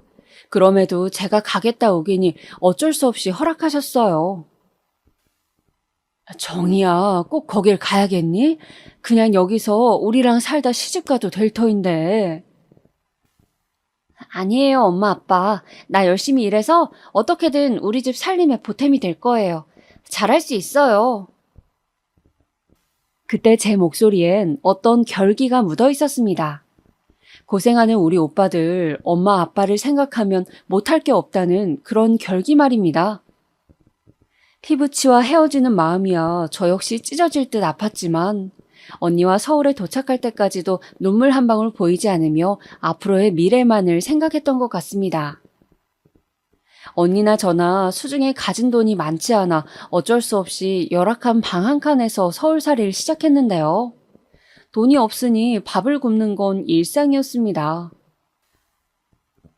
그럼에도 제가 가겠다 오기니 어쩔 수 없이 허락하셨어요. 정이야, 꼭 거길 가야겠니? 그냥 여기서 우리랑 살다 시집가도 될 터인데. 아니에요, 엄마, 아빠. 나 열심히 일해서 어떻게든 우리 집 살림에 보탬이 될 거예요. 잘할 수 있어요. 그때 제 목소리엔 어떤 결기가 묻어 있었습니다. 고생하는 우리 오빠들, 엄마, 아빠를 생각하면 못할 게 없다는 그런 결기 말입니다. 피부치와 헤어지는 마음이야 저 역시 찢어질 듯 아팠지만 언니와 서울에 도착할 때까지도 눈물 한 방울 보이지 않으며 앞으로의 미래만을 생각했던 것 같습니다. 언니나 저나 수중에 가진 돈이 많지 않아 어쩔 수 없이 열악한 방 한 칸에서 서울살이를 시작했는데요. 돈이 없으니 밥을 굶는 건 일상이었습니다.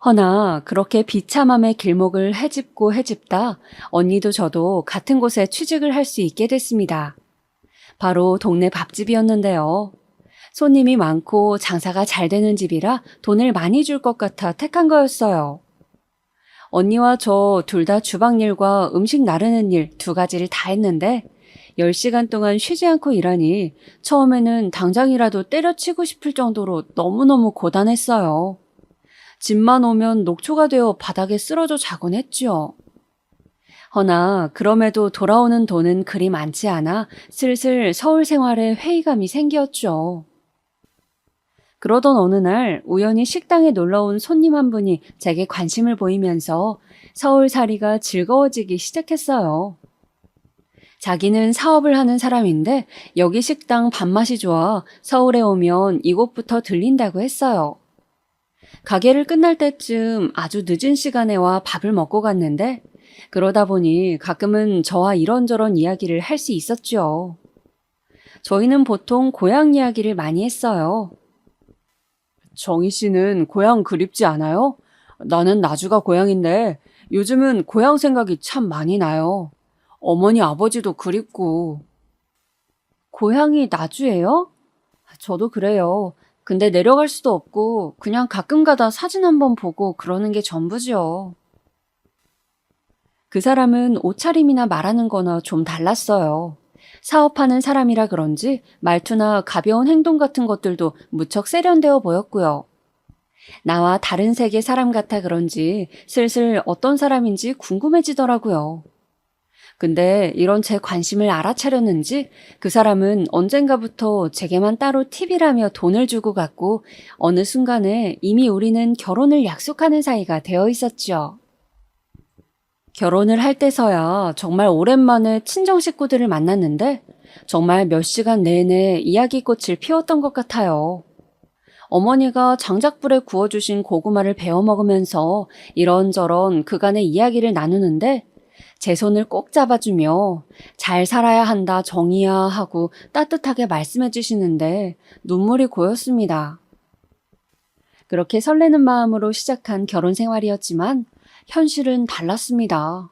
허나 그렇게 비참함의 길목을 헤집고 헤집다 언니도 저도 같은 곳에 취직을 할 수 있게 됐습니다. 바로 동네 밥집이었는데요. 손님이 많고 장사가 잘 되는 집이라 돈을 많이 줄 것 같아 택한 거였어요. 언니와 저 둘 다 주방 일과 음식 나르는 일 두 가지를 다 했는데 10시간 동안 쉬지 않고 일하니 처음에는 당장이라도 때려치고 싶을 정도로 너무너무 고단했어요. 집만 오면 녹초가 되어 바닥에 쓰러져 자곤 했지요. 허나 그럼에도 돌아오는 돈은 그리 많지 않아 슬슬 서울 생활에 회의감이 생겼죠. 그러던 어느 날 우연히 식당에 놀러온 손님 한 분이 제게 관심을 보이면서 서울살이가 즐거워지기 시작했어요. 자기는 사업을 하는 사람인데 여기 식당 밥맛이 좋아 서울에 오면 이곳부터 들린다고 했어요. 가게를 끝날 때쯤 아주 늦은 시간에 와 밥을 먹고 갔는데 그러다 보니 가끔은 저와 이런저런 이야기를 할 수 있었죠. 저희는 보통 고향 이야기를 많이 했어요. 정희 씨는 고향 그립지 않아요? 나는 나주가 고향인데 요즘은 고향 생각이 참 많이 나요. 어머니 아버지도 그립고. 고향이 나주예요? 저도 그래요. 근데 내려갈 수도 없고 그냥 가끔 가다 사진 한번 보고 그러는 게 전부지요. 그 사람은 옷차림이나 말하는 거나 좀 달랐어요. 사업하는 사람이라 그런지 말투나 가벼운 행동 같은 것들도 무척 세련되어 보였고요. 나와 다른 세계 사람 같아 그런지 슬슬 어떤 사람인지 궁금해지더라고요. 근데 이런 제 관심을 알아차렸는지 그 사람은 언젠가부터 제게만 따로 팁이라며 돈을 주고 갔고 어느 순간에 이미 우리는 결혼을 약속하는 사이가 되어 있었죠. 결혼을 할 때서야 정말 오랜만에 친정 식구들을 만났는데 정말 몇 시간 내내 이야기꽃을 피웠던 것 같아요. 어머니가 장작불에 구워주신 고구마를 베어 먹으면서 이런저런 그간의 이야기를 나누는데 제 손을 꼭 잡아주며 잘 살아야 한다 정이야 하고 따뜻하게 말씀해 주시는데 눈물이 고였습니다. 그렇게 설레는 마음으로 시작한 결혼 생활이었지만 현실은 달랐습니다.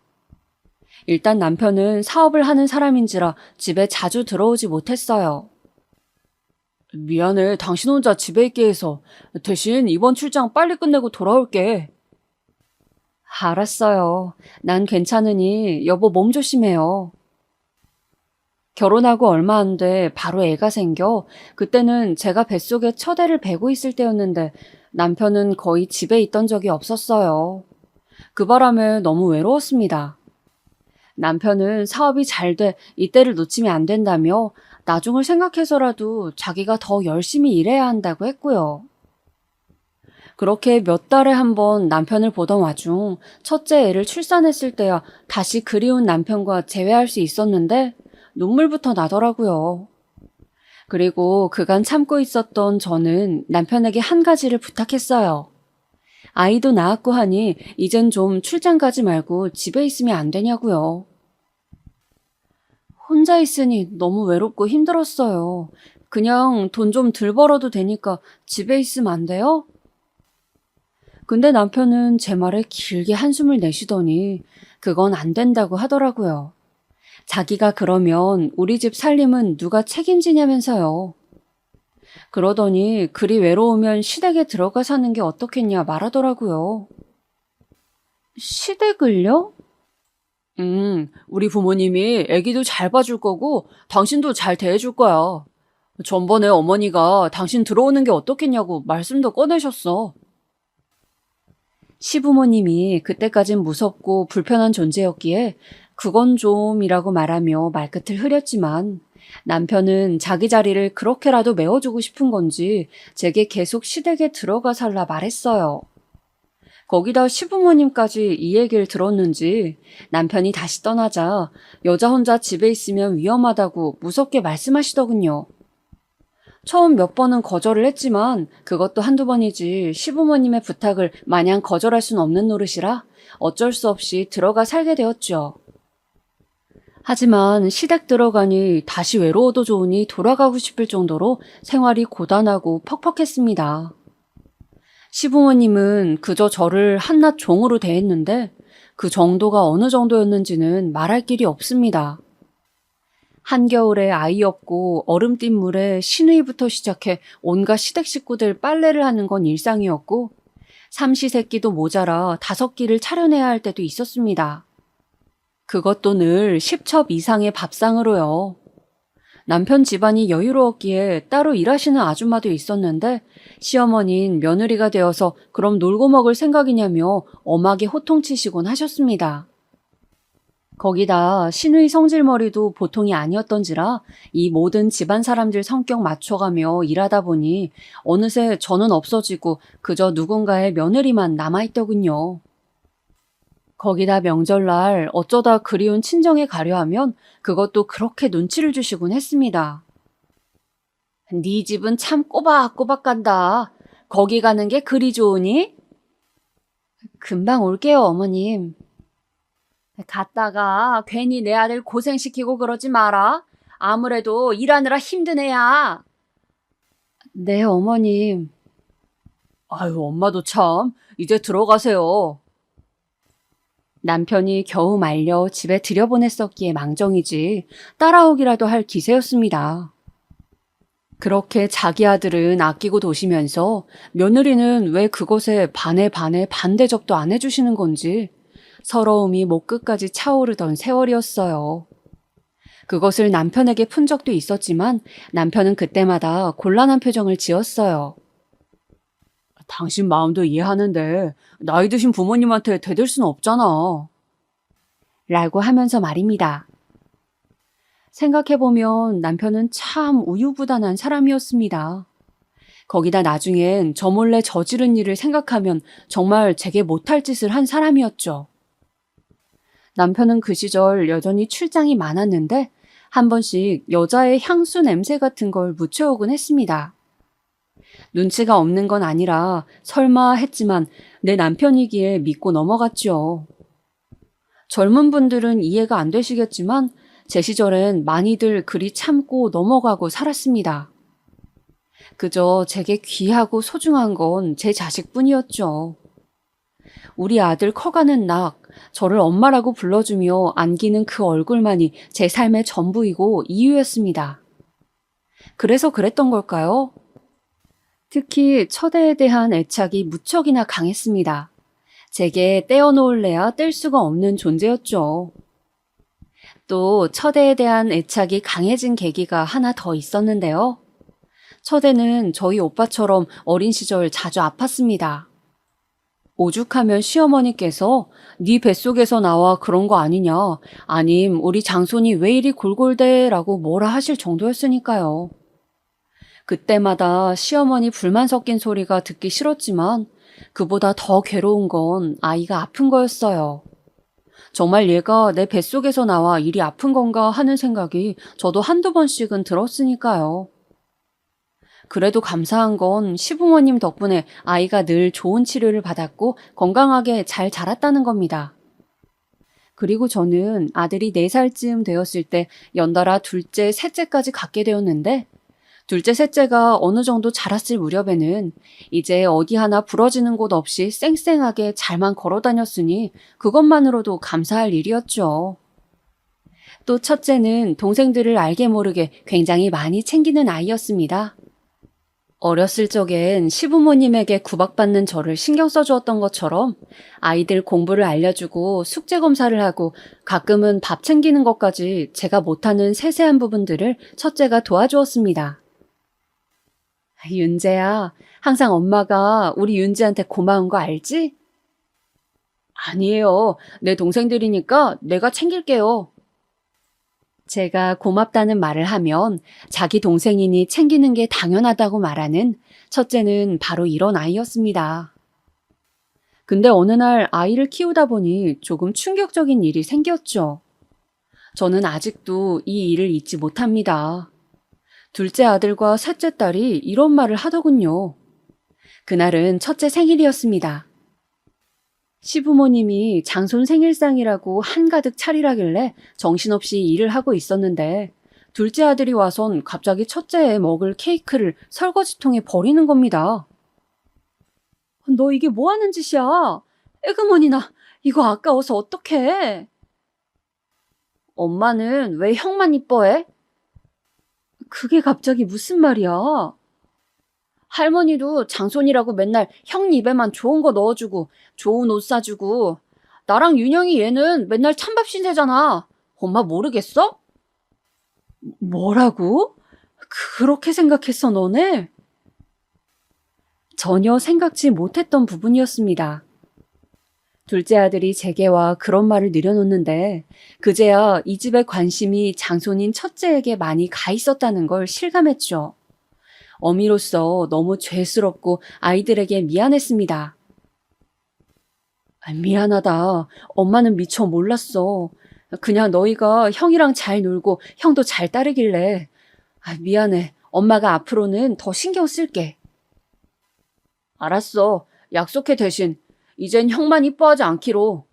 일단 남편은 사업을 하는 사람인지라 집에 자주 들어오지 못했어요. 미안해, 당신 혼자 집에 있게 해서. 대신 이번 출장 빨리 끝내고 돌아올게. 알았어요. 난 괜찮으니 여보 몸 조심해요. 결혼하고 얼마 안 돼 바로 애가 생겨 그때는 제가 뱃속에 첫 애를 베고 있을 때였는데 남편은 거의 집에 있던 적이 없었어요. 그 바람에 너무 외로웠습니다. 남편은 사업이 잘 돼 이때를 놓치면 안 된다며 나중을 생각해서라도 자기가 더 열심히 일해야 한다고 했고요. 그렇게 몇 달에 한 번 남편을 보던 와중 첫째 애를 출산했을 때야 다시 그리운 남편과 재회할 수 있었는데 눈물부터 나더라고요. 그리고 그간 참고 있었던 저는 남편에게 한 가지를 부탁했어요. 아이도 낳았고 하니 이젠 좀 출장 가지 말고 집에 있으면 안 되냐고요. 혼자 있으니 너무 외롭고 힘들었어요. 그냥 돈 좀 덜 벌어도 되니까 집에 있으면 안 돼요? 근데 남편은 제 말에 길게 한숨을 내쉬더니 그건 안 된다고 하더라고요. 자기가 그러면 우리 집 살림은 누가 책임지냐면서요. 그러더니 그리 외로우면 시댁에 들어가 사는 게 어떻겠냐 말하더라고요. 시댁을요? 우리 부모님이 애기도 잘 봐줄 거고 당신도 잘 대해줄 거야. 전번에 어머니가 당신 들어오는 게 어떻겠냐고 말씀도 꺼내셨어. 시부모님이 그때까진 무섭고 불편한 존재였기에 그건 좀이라고 말하며 말끝을 흐렸지만 남편은 자기 자리를 그렇게라도 메워주고 싶은 건지 제게 계속 시댁에 들어가 살라 말했어요. 거기다 시부모님까지 이 얘기를 들었는지 남편이 다시 떠나자 여자 혼자 집에 있으면 위험하다고 무섭게 말씀하시더군요. 처음 몇 번은 거절을 했지만 그것도 한두 번이지 시부모님의 부탁을 마냥 거절할 순 없는 노릇이라 어쩔 수 없이 들어가 살게 되었죠. 하지만 시댁 들어가니 다시 외로워도 좋으니 돌아가고 싶을 정도로 생활이 고단하고 퍽퍽했습니다. 시부모님은 그저 저를 한낱 종으로 대했는데 그 정도가 어느 정도였는지는 말할 길이 없습니다. 한겨울에 아이 없고 얼음띤 물에 시누이부터 시작해 온갖 시댁 식구들 빨래를 하는 건 일상이었고 삼시세끼도 모자라 5끼를 차려내야 할 때도 있었습니다. 그것도 늘 10첩 이상의 밥상으로요. 남편 집안이 여유로웠기에 따로 일하시는 아줌마도 있었는데 시어머니는 며느리가 되어서 그럼 놀고 먹을 생각이냐며 엄하게 호통치시곤 하셨습니다. 거기다 시누이 성질머리도 보통이 아니었던지라 이 모든 집안 사람들 성격 맞춰가며 일하다 보니 어느새 저는 없어지고 그저 누군가의 며느리만 남아있더군요. 거기다 명절날 어쩌다 그리운 친정에 가려 하면 그것도 그렇게 눈치를 주시곤 했습니다. 네 집은 참 꼬박꼬박 간다. 거기 가는 게 그리 좋으니? 금방 올게요, 어머님. 갔다가 괜히 내 아들 고생시키고 그러지 마라. 아무래도 일하느라 힘든 애야. 네, 어머님. 아유, 엄마도 참. 이제 들어가세요. 남편이 겨우 말려 집에 들여보냈었기에 망정이지 따라오기라도 할 기세였습니다. 그렇게 자기 아들은 아끼고 도시면서 며느리는 왜 그것에 반에 반대접도 안 해주시는 건지 서러움이 목 끝까지 차오르던 세월이었어요. 그것을 남편에게 푼 적도 있었지만 남편은 그때마다 곤란한 표정을 지었어요. 당신 마음도 이해하는데 나이 드신 부모님한테 대들 수는 없잖아. 라고 하면서 말입니다. 생각해보면 남편은 참 우유부단한 사람이었습니다. 거기다 나중엔 저 몰래 저지른 일을 생각하면 정말 제게 못할 짓을 한 사람이었죠. 남편은 그 시절 여전히 출장이 많았는데 한 번씩 여자의 향수 냄새 같은 걸 묻혀오곤 했습니다. 눈치가 없는 건 아니라 설마 했지만 내 남편이기에 믿고 넘어갔죠. 젊은 분들은 이해가 안 되시겠지만 제 시절엔 많이들 그리 참고 넘어가고 살았습니다. 그저 제게 귀하고 소중한 건 제 자식뿐이었죠. 우리 아들 커가는 낙, 저를 엄마라고 불러주며 안기는 그 얼굴만이 제 삶의 전부이고 이유였습니다. 그래서 그랬던 걸까요? 특히 첫애에 대한 애착이 무척이나 강했습니다. 제게 떼어놓을래야 뗄 수가 없는 존재였죠. 또 첫애에 대한 애착이 강해진 계기가 하나 더 있었는데요. 첫애는 저희 오빠처럼 어린 시절 자주 아팠습니다. 오죽하면 시어머니께서 네 뱃속에서 나와 그런 거 아니냐, 아님 우리 장손이 왜 이리 골골대 라고 뭐라 하실 정도였으니까요. 그때마다 시어머니 불만 섞인 소리가 듣기 싫었지만 그보다 더 괴로운 건 아이가 아픈 거였어요. 정말 얘가 내 뱃속에서 나와 일이 아픈 건가 하는 생각이 저도 한두 번씩은 들었으니까요. 그래도 감사한 건 시부모님 덕분에 아이가 늘 좋은 치료를 받았고 건강하게 잘 자랐다는 겁니다. 그리고 저는 아들이 4살쯤 되었을 때 연달아 둘째, 셋째까지 갖게 되었는데 둘째, 셋째가 어느 정도 자랐을 무렵에는 이제 어디 하나 부러지는 곳 없이 쌩쌩하게 잘만 걸어 다녔으니 그것만으로도 감사할 일이었죠. 또 첫째는 동생들을 알게 모르게 굉장히 많이 챙기는 아이였습니다. 어렸을 적엔 시부모님에게 구박받는 저를 신경 써주었던 것처럼 아이들 공부를 알려주고 숙제 검사를 하고 가끔은 밥 챙기는 것까지 제가 못하는 세세한 부분들을 첫째가 도와주었습니다. 윤재야, 항상 엄마가 우리 윤지한테 고마운 거 알지? 아니에요. 내 동생들이니까 내가 챙길게요. 제가 고맙다는 말을 하면 자기 동생이니 챙기는 게 당연하다고 말하는 첫째는 바로 이런 아이였습니다. 근데 어느 날 아이를 키우다 보니 조금 충격적인 일이 생겼죠. 저는 아직도 이 일을 잊지 못합니다. 둘째 아들과 셋째 딸이 이런 말을 하더군요. 그날은 첫째 생일이었습니다. 시부모님이 장손 생일상이라고 한가득 차리라길래 정신없이 일을 하고 있었는데 둘째 아들이 와선 갑자기 첫째에 먹을 케이크를 설거지통에 버리는 겁니다. 너 이게 뭐 하는 짓이야? 에그머니나 이거 아까워서 어떡해? 엄마는 왜 형만 이뻐해? 그게 갑자기 무슨 말이야? 할머니도 장손이라고 맨날 형 입에만 좋은 거 넣어주고 좋은 옷 사주고 나랑 윤영이 얘는 맨날 찬밥 신세잖아. 엄마 모르겠어? 뭐라고? 그렇게 생각했어 너네? 전혀 생각지 못했던 부분이었습니다. 둘째 아들이 제게와 그런 말을 늘여놓는데 그제야 이 집의 관심이 장손인 첫째에게 많이 가 있었다는 걸 실감했죠. 어미로서 너무 죄스럽고 아이들에게 미안했습니다. 미안하다. 엄마는 미처 몰랐어. 그냥 너희가 형이랑 잘 놀고 형도 잘 따르길래. 미안해. 엄마가 앞으로는 더 신경 쓸게. 알았어. 약속해 대신. 이젠 형만 이뻐하지 않기로.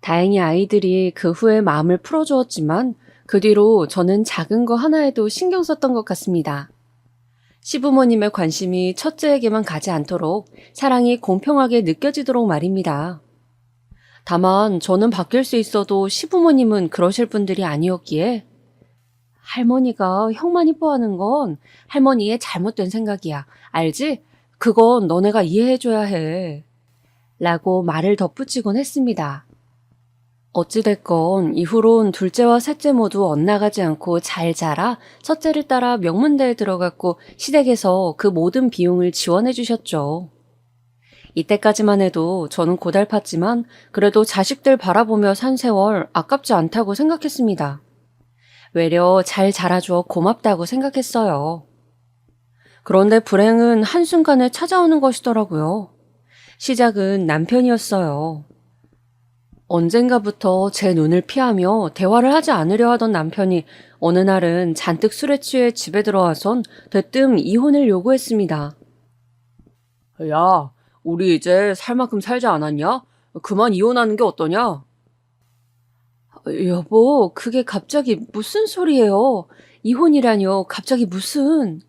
다행히 아이들이 그 후에 마음을 풀어주었지만 그 뒤로 저는 작은 거 하나에도 신경 썼던 것 같습니다. 시부모님의 관심이 첫째에게만 가지 않도록 사랑이 공평하게 느껴지도록 말입니다. 다만 저는 바뀔 수 있어도 시부모님은 그러실 분들이 아니었기에 할머니가 형만 이뻐하는 건 할머니의 잘못된 생각이야. 알지? 그건 너네가 이해해줘야 해. 라고 말을 덧붙이곤 했습니다. 어찌됐건 이후론 둘째와 셋째 모두 엇나가지 않고 잘 자라 첫째를 따라 명문대에 들어갔고 시댁에서 그 모든 비용을 지원해 주셨죠. 이때까지만 해도 저는 고달팠지만 그래도 자식들 바라보며 산 세월 아깝지 않다고 생각했습니다. 외려 잘 자라주어 고맙다고 생각했어요. 그런데 불행은 한순간에 찾아오는 것이더라고요. 시작은 남편이었어요. 언젠가부터 제 눈을 피하며 대화를 하지 않으려 하던 남편이 어느 날은 잔뜩 술에 취해 집에 들어와선 대뜸 이혼을 요구했습니다. 야, 우리 이제 살 만큼 살지 않았냐? 그만 이혼하는 게 어떠냐? 여보, 그게 갑자기 무슨 소리예요? 이혼이라뇨, 갑자기 무슨...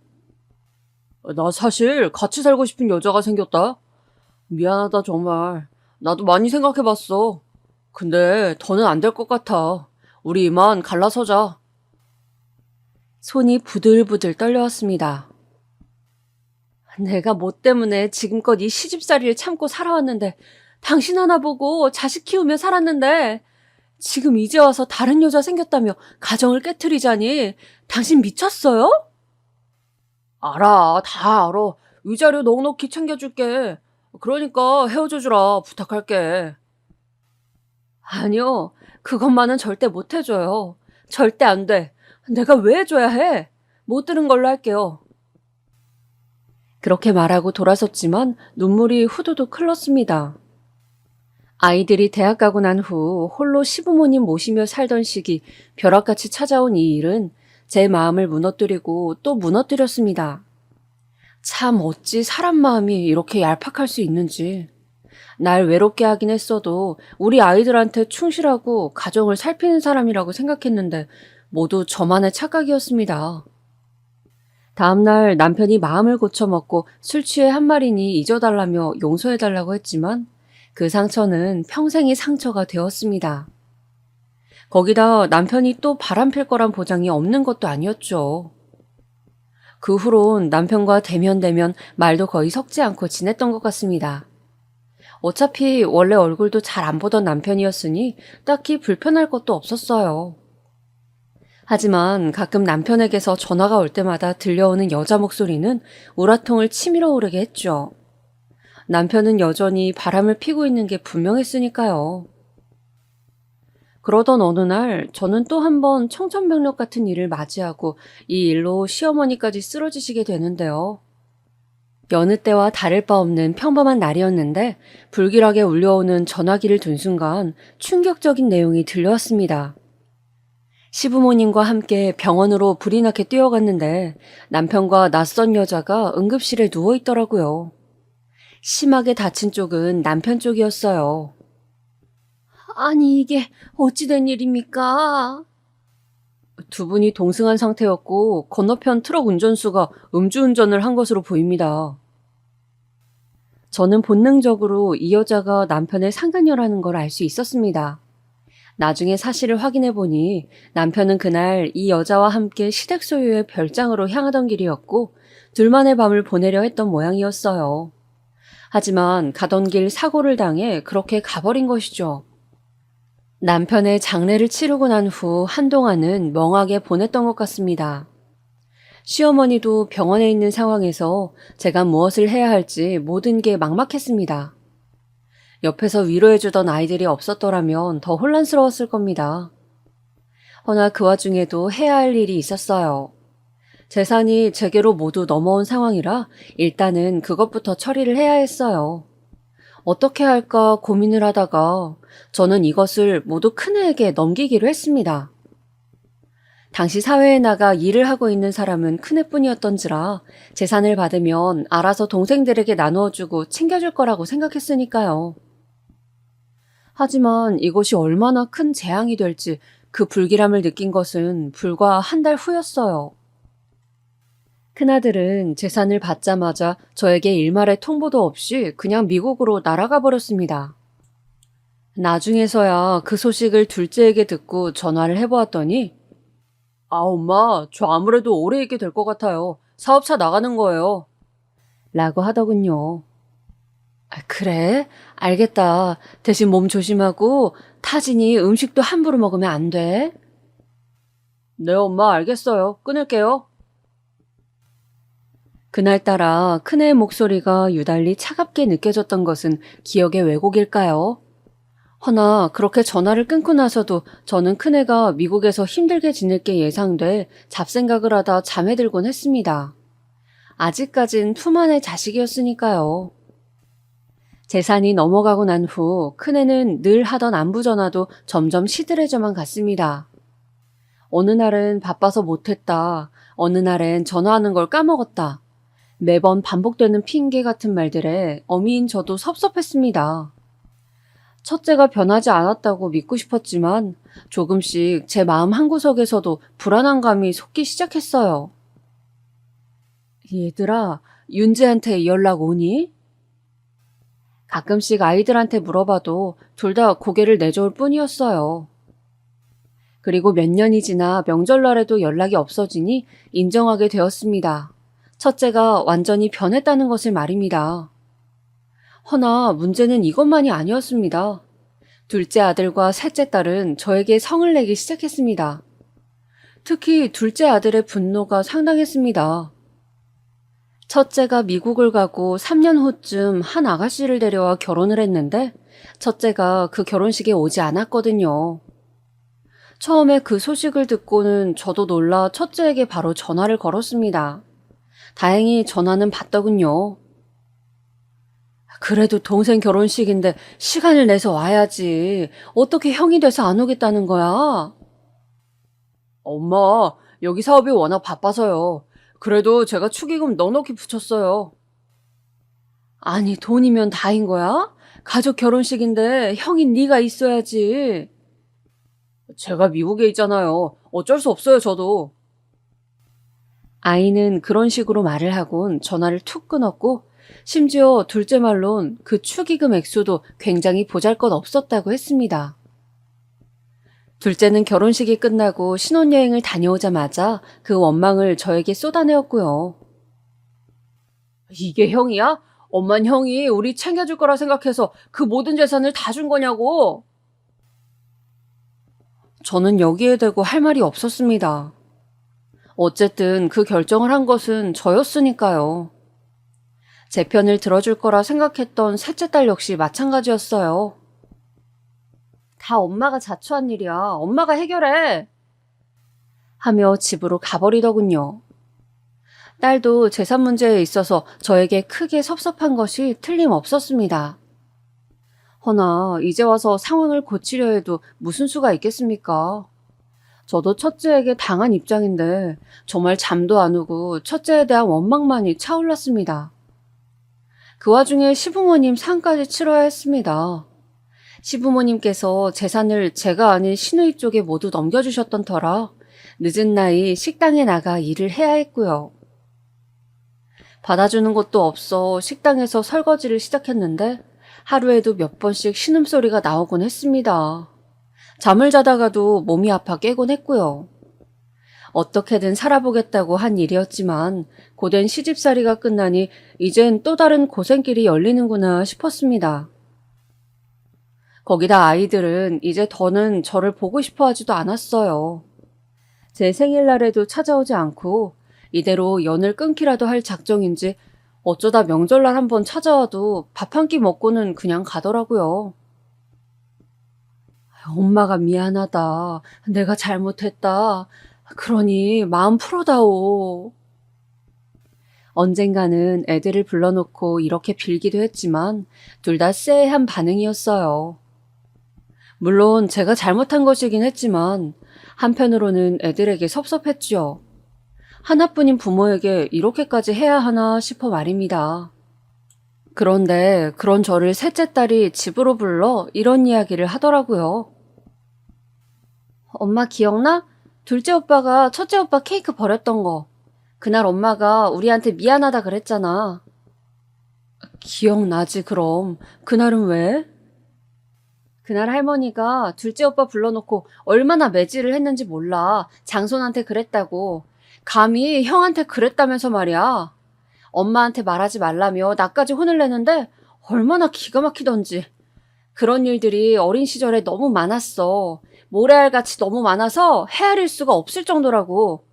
나 사실 같이 살고 싶은 여자가 생겼다. 미안하다 정말. 나도 많이 생각해봤어. 근데 더는 안 될 것 같아. 우리 이만 갈라서자. 손이 부들부들 떨려왔습니다. 내가 뭐 때문에 지금껏 이 시집살이를 참고 살아왔는데 당신 하나 보고 자식 키우며 살았는데 지금 이제 와서 다른 여자 생겼다며 가정을 깨트리자니 당신 미쳤어요? 알아, 다 알아. 위자료 넉넉히 챙겨줄게. 그러니까 헤어져 주라 부탁할게. 아니요, 그것만은 절대 못 해줘요. 절대 안 돼. 내가 왜 해줘야 해? 못 들은 걸로 할게요. 그렇게 말하고 돌아섰지만 눈물이 후두둑 흘렀습니다. 아이들이 대학 가고 난 후 홀로 시부모님 모시며 살던 시기 벼락같이 찾아온 이 일은 제 마음을 무너뜨리고 또 무너뜨렸습니다. 참 어찌 사람 마음이 이렇게 얄팍할 수 있는지. 날 외롭게 하긴 했어도 우리 아이들한테 충실하고 가정을 살피는 사람이라고 생각했는데 모두 저만의 착각이었습니다. 다음날 남편이 마음을 고쳐먹고 술 취해 한 말이니 잊어달라며 용서해달라고 했지만 그 상처는 평생의 상처가 되었습니다. 거기다 남편이 또 바람필 거란 보장이 없는 것도 아니었죠. 그 후론 남편과 대면대면 말도 거의 섞지 않고 지냈던 것 같습니다. 어차피 원래 얼굴도 잘 안 보던 남편이었으니 딱히 불편할 것도 없었어요. 하지만 가끔 남편에게서 전화가 올 때마다 들려오는 여자 목소리는 우라통을 치밀어 오르게 했죠. 남편은 여전히 바람을 피고 있는 게 분명했으니까요. 그러던 어느 날 저는 또 한 번 청천벽력 같은 일을 맞이하고 이 일로 시어머니까지 쓰러지시게 되는데요. 여느 때와 다를 바 없는 평범한 날이었는데 불길하게 울려오는 전화기를 둔 순간 충격적인 내용이 들려왔습니다. 시부모님과 함께 병원으로 불이 나게 뛰어갔는데 남편과 낯선 여자가 응급실에 누워 있더라고요. 심하게 다친 쪽은 남편 쪽이었어요. 아니, 이게 어찌된 일입니까? 두 분이 동승한 상태였고 건너편 트럭 운전수가 음주운전을 한 것으로 보입니다. 저는 본능적으로 이 여자가 남편의 상간녀라는 걸 알 수 있었습니다. 나중에 사실을 확인해 보니 남편은 그날 이 여자와 함께 시댁 소유의 별장으로 향하던 길이었고 둘만의 밤을 보내려 했던 모양이었어요. 하지만 가던 길 사고를 당해 그렇게 가버린 것이죠. 남편의 장례를 치르고 난 후 한동안은 멍하게 보냈던 것 같습니다. 시어머니도 병원에 있는 상황에서 제가 무엇을 해야 할지 모든 게 막막했습니다. 옆에서 위로해주던 아이들이 없었더라면 더 혼란스러웠을 겁니다. 허나 그 와중에도 해야 할 일이 있었어요. 재산이 제게로 모두 넘어온 상황이라 일단은 그것부터 처리를 해야 했어요. 어떻게 할까 고민을 하다가 저는 이것을 모두 큰애에게 넘기기로 했습니다. 당시 사회에 나가 일을 하고 있는 사람은 큰애뿐이었던지라 재산을 받으면 알아서 동생들에게 나누어주고 챙겨줄 거라고 생각했으니까요. 하지만 이것이 얼마나 큰 재앙이 될지 그 불길함을 느낀 것은 불과 한 달 후였어요. 큰아들은 재산을 받자마자 저에게 일말의 통보도 없이 그냥 미국으로 날아가 버렸습니다. 나중에서야 그 소식을 둘째에게 듣고 전화를 해보았더니 엄마, 저 아무래도 오래 있게 될 것 같아요. 사업차 나가는 거예요. 라고 하더군요. 그래? 알겠다. 대신 몸 조심하고 타진이 음식도 함부로 먹으면 안 돼. 네, 엄마, 알겠어요. 끊을게요. 그날따라 큰애의 목소리가 유달리 차갑게 느껴졌던 것은 기억의 왜곡일까요? 허나 그렇게 전화를 끊고 나서도 저는 큰애가 미국에서 힘들게 지낼 게 예상돼 잡생각을 하다 잠에 들곤 했습니다. 아직까진 품 안의 자식이었으니까요. 재산이 넘어가고 난 후 큰애는 늘 하던 안부 전화도 점점 시들해져만 갔습니다. 어느 날은 바빠서 못했다. 어느 날엔 전화하는 걸 까먹었다. 매번 반복되는 핑계 같은 말들에 어미인 저도 섭섭했습니다. 첫째가 변하지 않았다고 믿고 싶었지만 조금씩 제 마음 한구석에서도 불안한 감이 솟기 시작했어요. 얘들아, 윤재한테 연락 오니? 가끔씩 아이들한테 물어봐도 둘 다 고개를 내저을 뿐이었어요. 그리고 몇 년이 지나 명절날에도 연락이 없어지니 인정하게 되었습니다. 첫째가 완전히 변했다는 것을 말입니다. 허나 문제는 이것만이 아니었습니다. 둘째 아들과 셋째 딸은 저에게 성을 내기 시작했습니다. 특히 둘째 아들의 분노가 상당했습니다. 첫째가 미국을 가고 3년 후쯤 한 아가씨를 데려와 결혼을 했는데 첫째가 그 결혼식에 오지 않았거든요. 처음에 그 소식을 듣고는 저도 놀라 첫째에게 바로 전화를 걸었습니다. 다행히 전화는 받더군요. 그래도 동생 결혼식인데 시간을 내서 와야지. 어떻게 형이 돼서 안 오겠다는 거야? 엄마, 여기 사업이 워낙 바빠서요. 그래도 제가 축의금 넉넉히 붙였어요. 아니, 돈이면 다인 거야? 가족 결혼식인데 형인 네가 있어야지. 제가 미국에 있잖아요. 어쩔 수 없어요, 저도. 아이는 그런 식으로 말을 하곤 전화를 툭 끊었고 심지어 둘째 말론 그 축의금 액수도 굉장히 보잘것없었다고 했습니다. 둘째는 결혼식이 끝나고 신혼여행을 다녀오자마자 그 원망을 저에게 쏟아내었고요. 이게 형이야? 엄만 형이 우리 챙겨줄 거라 생각해서 그 모든 재산을 다 준 거냐고. 저는 여기에 대고 할 말이 없었습니다. 어쨌든 그 결정을 한 것은 저였으니까요. 제 편을 들어줄 거라 생각했던 셋째 딸 역시 마찬가지였어요. 다 엄마가 자초한 일이야. 엄마가 해결해. 하며 집으로 가버리더군요. 딸도 재산 문제에 있어서 저에게 크게 섭섭한 것이 틀림없었습니다. 허나 이제 와서 상황을 고치려 해도 무슨 수가 있겠습니까? 저도 첫째에게 당한 입장인데 정말 잠도 안 오고 첫째에 대한 원망만이 차올랐습니다. 그 와중에 시부모님 상까지 치러야 했습니다. 시부모님께서 재산을 제가 아닌 시누이 쪽에 모두 넘겨주셨던 터라 늦은 나이 식당에 나가 일을 해야 했고요. 받아주는 것도 없어 식당에서 설거지를 시작했는데 하루에도 몇 번씩 신음소리가 나오곤 했습니다. 잠을 자다가도 몸이 아파 깨곤 했고요. 어떻게든 살아보겠다고 한 일이었지만 고된 시집살이가 끝나니 이젠 또 다른 고생길이 열리는구나 싶었습니다. 거기다 아이들은 이제 더는 저를 보고 싶어 하지도 않았어요. 제 생일날에도 찾아오지 않고 이대로 연을 끊기라도 할 작정인지 어쩌다 명절날 한번 찾아와도 밥 한 끼 먹고는 그냥 가더라고요. 엄마가 미안하다. 내가 잘못했다. 그러니 마음 풀어다오. 언젠가는 애들을 불러놓고 이렇게 빌기도 했지만 둘 다 쎄한 반응이었어요. 물론 제가 잘못한 것이긴 했지만 한편으로는 애들에게 섭섭했죠. 하나뿐인 부모에게 이렇게까지 해야 하나 싶어 말입니다. 그런데 그런 저를 셋째 딸이 집으로 불러 이런 이야기를 하더라고요. 엄마 기억나? 둘째 오빠가 첫째 오빠 케이크 버렸던 거. 그날 엄마가 우리한테 미안하다 그랬잖아. 기억나지 그럼. 그날은 왜? 그날 할머니가 둘째 오빠 불러놓고 얼마나 매질을 했는지 몰라. 장손한테 그랬다고. 감히 형한테 그랬다면서 말이야. 엄마한테 말하지 말라며 나까지 혼을 내는데 얼마나 기가 막히던지. 그런 일들이 어린 시절에 너무 많았어. 모래알같이 너무 많아서 헤아릴 수가 없을 정도라고.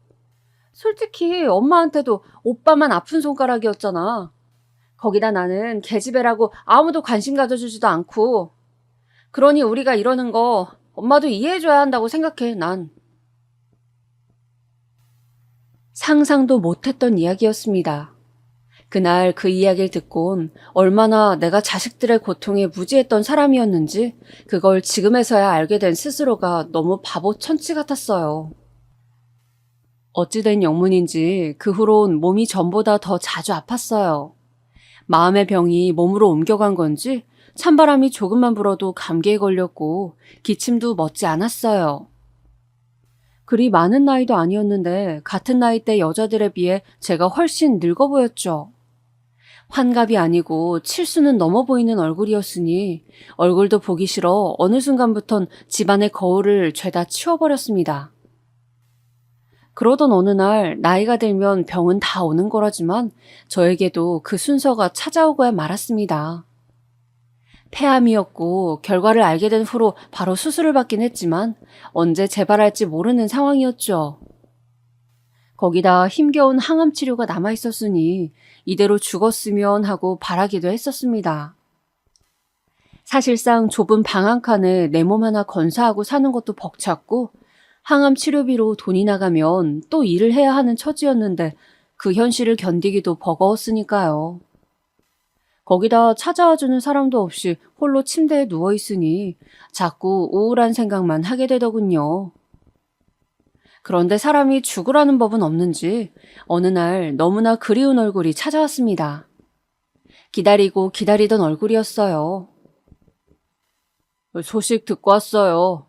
솔직히 엄마한테도 오빠만 아픈 손가락이었잖아. 거기다 나는 계집애라고 아무도 관심 가져주지도 않고. 그러니 우리가 이러는 거 엄마도 이해해줘야 한다고 생각해, 난. 상상도 못했던 이야기였습니다. 그날 그 이야기를 듣곤 얼마나 내가 자식들의 고통에 무지했던 사람이었는지 그걸 지금에서야 알게 된 스스로가 너무 바보 천치 같았어요. 어찌된 영문인지 그 후론 몸이 전보다 더 자주 아팠어요. 마음의 병이 몸으로 옮겨간 건지 찬바람이 조금만 불어도 감기에 걸렸고 기침도 멎지 않았어요. 그리 많은 나이도 아니었는데 같은 나이대 여자들에 비해 제가 훨씬 늙어 보였죠. 환갑이 아니고 칠수는 넘어 보이는 얼굴이었으니 얼굴도 보기 싫어 어느 순간부턴 집안의 거울을 죄다 치워버렸습니다. 그러던 어느 날 나이가 들면 병은 다 오는 거라지만 저에게도 그 순서가 찾아오고야 말았습니다. 폐암이었고 결과를 알게 된 후로 바로 수술을 받긴 했지만 언제 재발할지 모르는 상황이었죠. 거기다 힘겨운 항암 치료가 남아있었으니 이대로 죽었으면 하고 바라기도 했었습니다. 사실상 좁은 방 한 칸에 내 몸 하나 건사하고 사는 것도 벅찼고 항암 치료비로 돈이 나가면 또 일을 해야 하는 처지였는데 그 현실을 견디기도 버거웠으니까요. 거기다 찾아와주는 사람도 없이 홀로 침대에 누워있으니 자꾸 우울한 생각만 하게 되더군요. 그런데 사람이 죽으라는 법은 없는지 어느 날 너무나 그리운 얼굴이 찾아왔습니다. 기다리고 기다리던 얼굴이었어요. 소식 듣고 왔어요.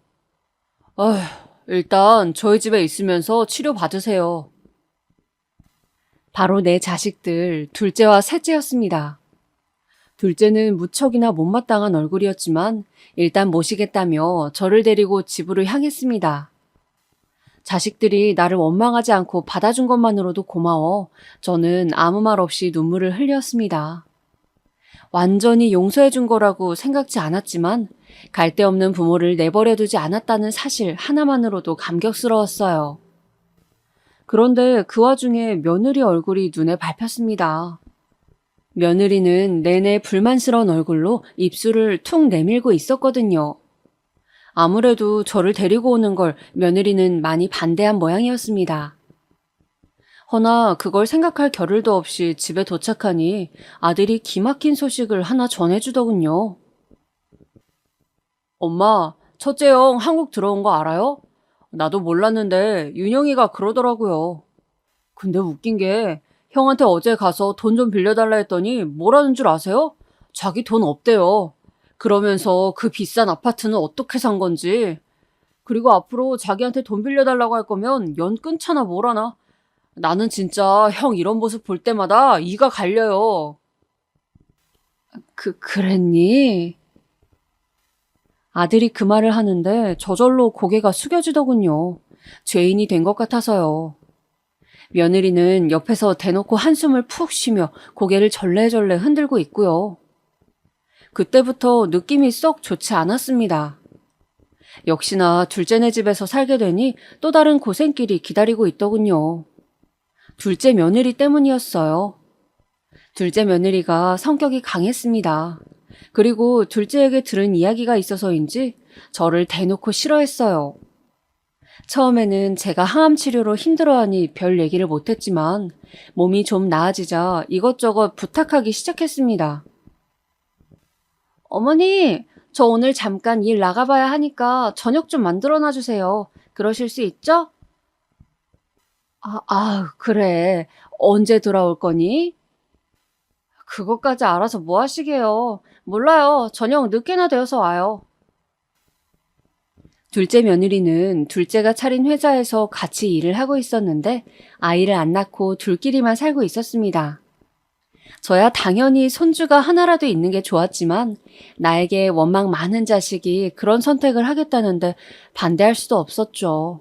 일단 저희 집에 있으면서 치료 받으세요. 바로 내 자식들 둘째와 셋째였습니다. 둘째는 무척이나 못마땅한 얼굴이었지만 일단 모시겠다며 저를 데리고 집으로 향했습니다. 자식들이 나를 원망하지 않고 받아준 것만으로도 고마워 저는 아무 말 없이 눈물을 흘렸습니다. 완전히 용서해준 거라고 생각지 않았지만 갈데 없는 부모를 내버려두지 않았다는 사실 하나만으로도 감격스러웠어요. 그런데 그 와중에 며느리 얼굴이 눈에 밟혔습니다. 며느리는 내내 불만스러운 얼굴로 입술을 툭 내밀고 있었거든요. 아무래도 저를 데리고 오는 걸 며느리는 많이 반대한 모양이었습니다. 허나 그걸 생각할 겨를도 없이 집에 도착하니 아들이 기막힌 소식을 하나 전해주더군요. 엄마, 첫째 형 한국 들어온 거 알아요? 나도 몰랐는데 윤영이가 그러더라고요. 근데 웃긴 게 형한테 어제 가서 돈 좀 빌려달라 했더니 뭐라는 줄 아세요? 자기 돈 없대요. 그러면서 그 비싼 아파트는 어떻게 산 건지. 그리고 앞으로 자기한테 돈 빌려달라고 할 거면 연 끊잖아 뭐라나. 나는 진짜 형 이런 모습 볼 때마다 이가 갈려요. 그랬니? 아들이 그 말을 하는데 저절로 고개가 숙여지더군요. 죄인이 된 것 같아서요. 며느리는 옆에서 대놓고 한숨을 푹 쉬며 고개를 절레절레 흔들고 있고요. 그때부터 느낌이 썩 좋지 않았습니다. 역시나 둘째네 집에서 살게 되니 또 다른 고생길이 기다리고 있더군요. 둘째 며느리 때문이었어요. 둘째 며느리가 성격이 강했습니다. 그리고 둘째에게 들은 이야기가 있어서인지 저를 대놓고 싫어했어요. 처음에는 제가 항암 치료로 힘들어하니 별 얘기를 못했지만 몸이 좀 나아지자 이것저것 부탁하기 시작했습니다. 어머니, 저 오늘 잠깐 일 나가봐야 하니까 저녁 좀 만들어 놔주세요. 그러실 수 있죠? 그래. 언제 돌아올 거니? 그것까지 알아서 뭐 하시게요. 몰라요. 저녁 늦게나 되어서 와요. 둘째 며느리는 둘째가 차린 회사에서 같이 일을 하고 있었는데 아이를 안 낳고 둘끼리만 살고 있었습니다. 저야 당연히 손주가 하나라도 있는 게 좋았지만 나에게 원망 많은 자식이 그런 선택을 하겠다는데 반대할 수도 없었죠.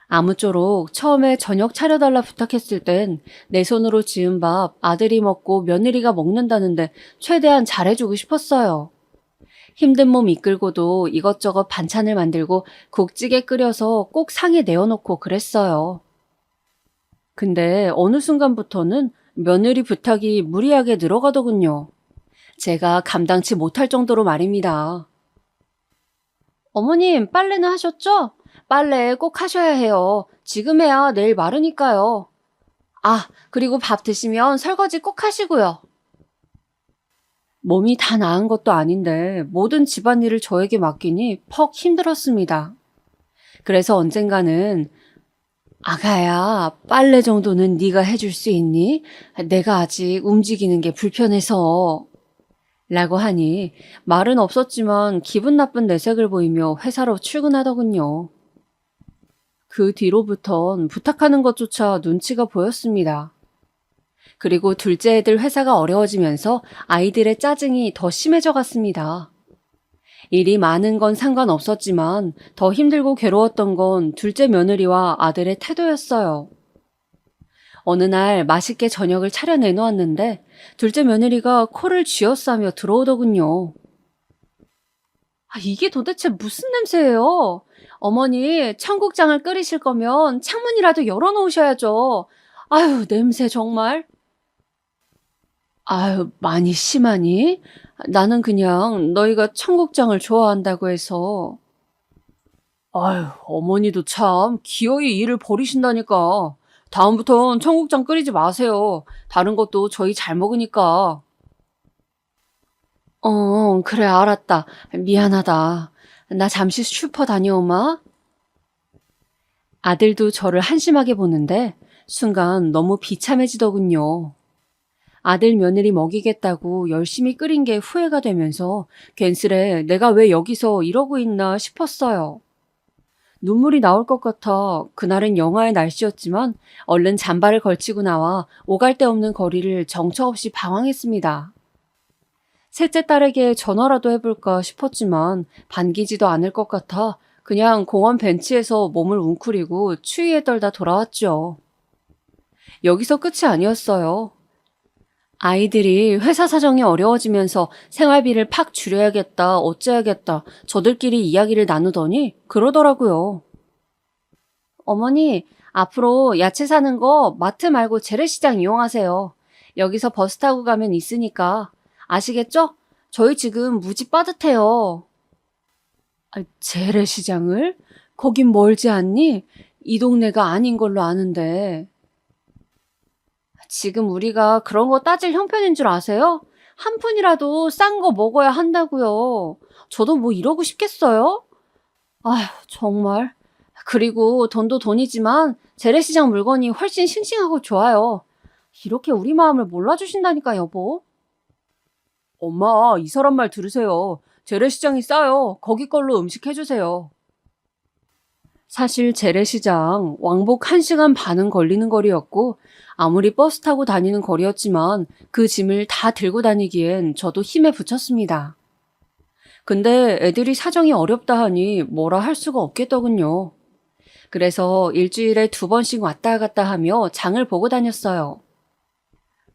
아무쪼록 처음에 저녁 차려달라 부탁했을 땐 내 손으로 지은 밥 아들이 먹고 며느리가 먹는다는데 최대한 잘해주고 싶었어요. 힘든 몸 이끌고도 이것저것 반찬을 만들고 국찌개 끓여서 꼭 상에 내어놓고 그랬어요. 근데 어느 순간부터는 며느리 부탁이 무리하게 늘어가더군요. 제가 감당치 못할 정도로 말입니다. 어머님, 빨래는 하셨죠? 빨래 꼭 하셔야 해요. 지금 해야 내일 마르니까요. 그리고 밥 드시면 설거지 꼭 하시고요. 몸이 다 나은 것도 아닌데 모든 집안일을 저에게 맡기니 퍽 힘들었습니다. 그래서 언젠가는 아가야, 빨래 정도는 네가 해줄 수 있니? 내가 아직 움직이는 게 불편해서. 라고 하니 말은 없었지만 기분 나쁜 내색을 보이며 회사로 출근하더군요. 그 뒤로부턴 부탁하는 것조차 눈치가 보였습니다. 그리고 둘째 애들 회사가 어려워지면서 아이들의 짜증이 더 심해져 갔습니다. 일이 많은 건 상관없었지만 더 힘들고 괴로웠던 건 둘째 며느리와 아들의 태도였어요. 어느 날 맛있게 저녁을 차려 내놓았는데 둘째 며느리가 코를 쥐어싸며 들어오더군요. 이게 도대체 무슨 냄새예요? 어머니, 청국장을 끓이실 거면 창문이라도 열어놓으셔야죠. 아유, 냄새 정말. 많이 심하니? 나는 그냥 너희가 청국장을 좋아한다고 해서. 어머니도 참 기어이 일을 버리신다니까. 다음부턴 청국장 끓이지 마세요. 다른 것도 저희 잘 먹으니까. 그래, 알았다. 미안하다. 나 잠시 슈퍼 다녀오마. 아들도 저를 한심하게 보는데 순간 너무 비참해지더군요. 아들 며느리 먹이겠다고 열심히 끓인 게 후회가 되면서 괜스레 내가 왜 여기서 이러고 있나 싶었어요. 눈물이 나올 것 같아 그날은 영하의 날씨였지만 얼른 잠바를 걸치고 나와 오갈 데 없는 거리를 정처 없이 방황했습니다. 셋째 딸에게 전화라도 해볼까 싶었지만 반기지도 않을 것 같아 그냥 공원 벤치에서 몸을 웅크리고 추위에 떨다 돌아왔죠. 여기서 끝이 아니었어요. 아이들이 회사 사정이 어려워지면서 생활비를 팍 줄여야겠다, 어째야겠다, 저들끼리 이야기를 나누더니 그러더라고요. 어머니, 앞으로 야채 사는 거 마트 말고 재래시장 이용하세요. 여기서 버스 타고 가면 있으니까. 아시겠죠? 저희 지금 무지 빠듯해요. 재래시장을? 거긴 멀지 않니? 이 동네가 아닌 걸로 아는데. 지금 우리가 그런 거 따질 형편인 줄 아세요? 한 푼이라도 싼 거 먹어야 한다고요. 저도 뭐 이러고 싶겠어요? 정말. 그리고 돈도 돈이지만 재래시장 물건이 훨씬 싱싱하고 좋아요. 이렇게 우리 마음을 몰라주신다니까, 여보. 엄마, 이 사람 말 들으세요. 재래시장이 싸요. 거기 걸로 음식 해주세요. 사실 재래시장 왕복 1시간 반은 걸리는 거리였고 아무리 버스 타고 다니는 거리였지만 그 짐을 다 들고 다니기엔 저도 힘에 부쳤습니다. 근데 애들이 사정이 어렵다 하니 뭐라 할 수가 없겠더군요. 그래서 일주일에 2번씩 왔다 갔다 하며 장을 보고 다녔어요.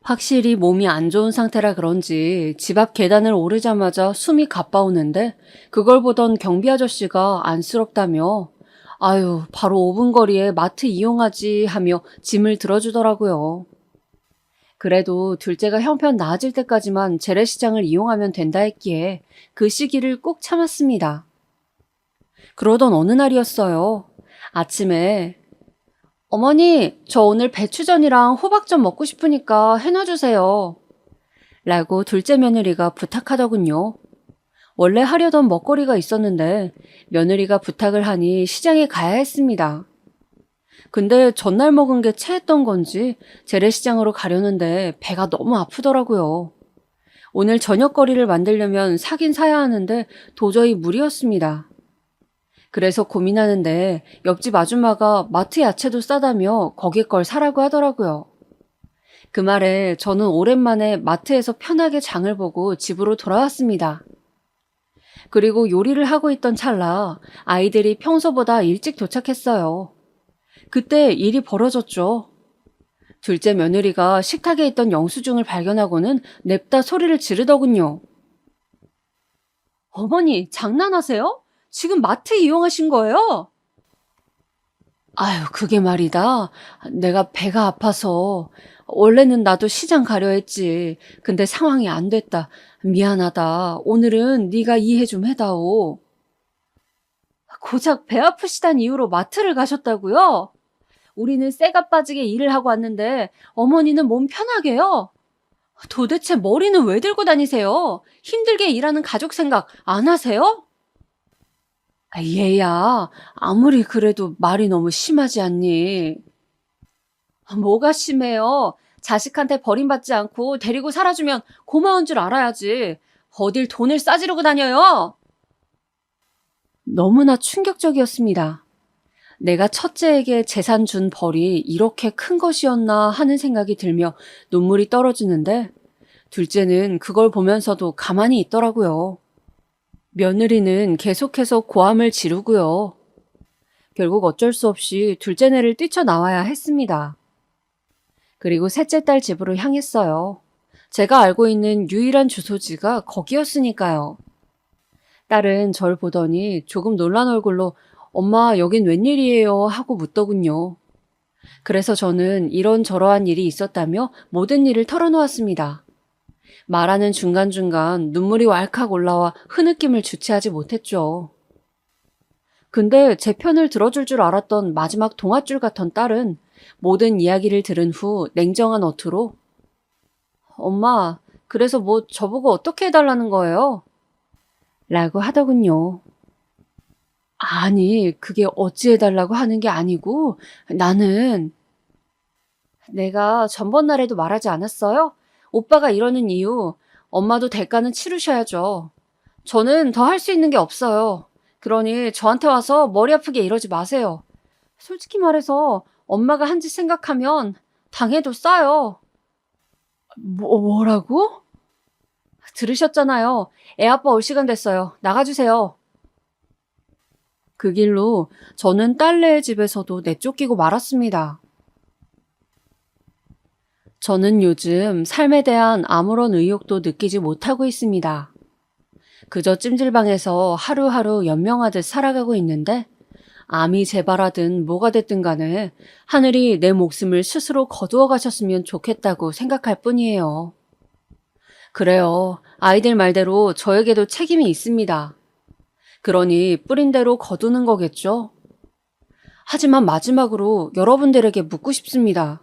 확실히 몸이 안 좋은 상태라 그런지 집 앞 계단을 오르자마자 숨이 가빠오는데 그걸 보던 경비 아저씨가 안쓰럽다며 아유, 바로 5분 거리에 마트 이용하지 하며 짐을 들어주더라고요. 그래도 둘째가 형편 나아질 때까지만 재래시장을 이용하면 된다 했기에 그 시기를 꼭 참았습니다. 그러던 어느 날이었어요. 아침에 어머니, 저 오늘 배추전이랑 호박전 먹고 싶으니까 해놔주세요. 라고 둘째 며느리가 부탁하더군요. 원래 하려던 먹거리가 있었는데 며느리가 부탁을 하니 시장에 가야 했습니다. 근데 전날 먹은 게 체했던 건지 재래시장으로 가려는데 배가 너무 아프더라고요. 오늘 저녁거리를 만들려면 사긴 사야 하는데 도저히 무리였습니다. 그래서 고민하는데 옆집 아줌마가 마트 야채도 싸다며 거기 걸 사라고 하더라고요. 그 말에 저는 오랜만에 마트에서 편하게 장을 보고 집으로 돌아왔습니다. 그리고 요리를 하고 있던 찰나 아이들이 평소보다 일찍 도착했어요. 그때 일이 벌어졌죠. 둘째 며느리가 식탁에 있던 영수증을 발견하고는 냅다 소리를 지르더군요. 어머니, 장난하세요? 지금 마트 이용하신 거예요? 아유, 그게 말이다. 내가 배가 아파서 원래는 나도 시장 가려 했지. 근데 상황이 안 됐다. 미안하다. 오늘은 네가 이해 좀 해다오. 고작 배 아프시단 이유로 마트를 가셨다고요? 우리는 쇠가 빠지게 일을 하고 왔는데 어머니는 몸 편하게요? 도대체 머리는 왜 들고 다니세요? 힘들게 일하는 가족 생각 안 하세요? 얘야, 아무리 그래도 말이 너무 심하지 않니? 뭐가 심해요? 자식한테 버림받지 않고 데리고 살아주면 고마운 줄 알아야지. 어딜 돈을 싸지르고 다녀요? 너무나 충격적이었습니다. 내가 첫째에게 재산 준 벌이 이렇게 큰 것이었나 하는 생각이 들며 눈물이 떨어지는데 둘째는 그걸 보면서도 가만히 있더라고요. 며느리는 계속해서 고함을 지르고요. 결국 어쩔 수 없이 둘째네를 뛰쳐나와야 했습니다. 그리고 셋째 딸 집으로 향했어요. 제가 알고 있는 유일한 주소지가 거기였으니까요. 딸은 절 보더니 조금 놀란 얼굴로 엄마 여긴 웬일이에요 하고 묻더군요. 그래서 저는 이런저러한 일이 있었다며 모든 일을 털어놓았습니다. 말하는 중간중간 눈물이 왈칵 올라와 흐느낌을 주체하지 못했죠. 근데 제 편을 들어줄 줄 알았던 마지막 동아줄 같던 딸은 모든 이야기를 들은 후 냉정한 어투로 엄마, 그래서 뭐 저보고 어떻게 해달라는 거예요? 라고 하더군요. 아니, 그게 어찌 해달라고 하는 게 아니고 나는 내가 전번날에도 말하지 않았어요? 오빠가 이러는 이유 엄마도 대가는 치르셔야죠. 저는 더 할 수 있는 게 없어요. 그러니 저한테 와서 머리 아프게 이러지 마세요. 솔직히 말해서 엄마가 한 짓 생각하면 당해도 싸요. 뭐라고? 들으셨잖아요. 애 아빠 올 시간 됐어요. 나가주세요. 그 길로 저는 딸내의 집에서도 내쫓기고 말았습니다. 저는 요즘 삶에 대한 아무런 의욕도 느끼지 못하고 있습니다. 그저 찜질방에서 하루하루 연명하듯 살아가고 있는데 암이 재발하든 뭐가 됐든 간에 하늘이 내 목숨을 스스로 거두어 가셨으면 좋겠다고 생각할 뿐이에요. 그래요. 아이들 말대로 저에게도 책임이 있습니다. 그러니 뿌린 대로 거두는 거겠죠? 하지만 마지막으로 여러분들에게 묻고 싶습니다.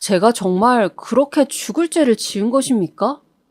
제가 정말 그렇게 죽을 죄를 지은 것입니까?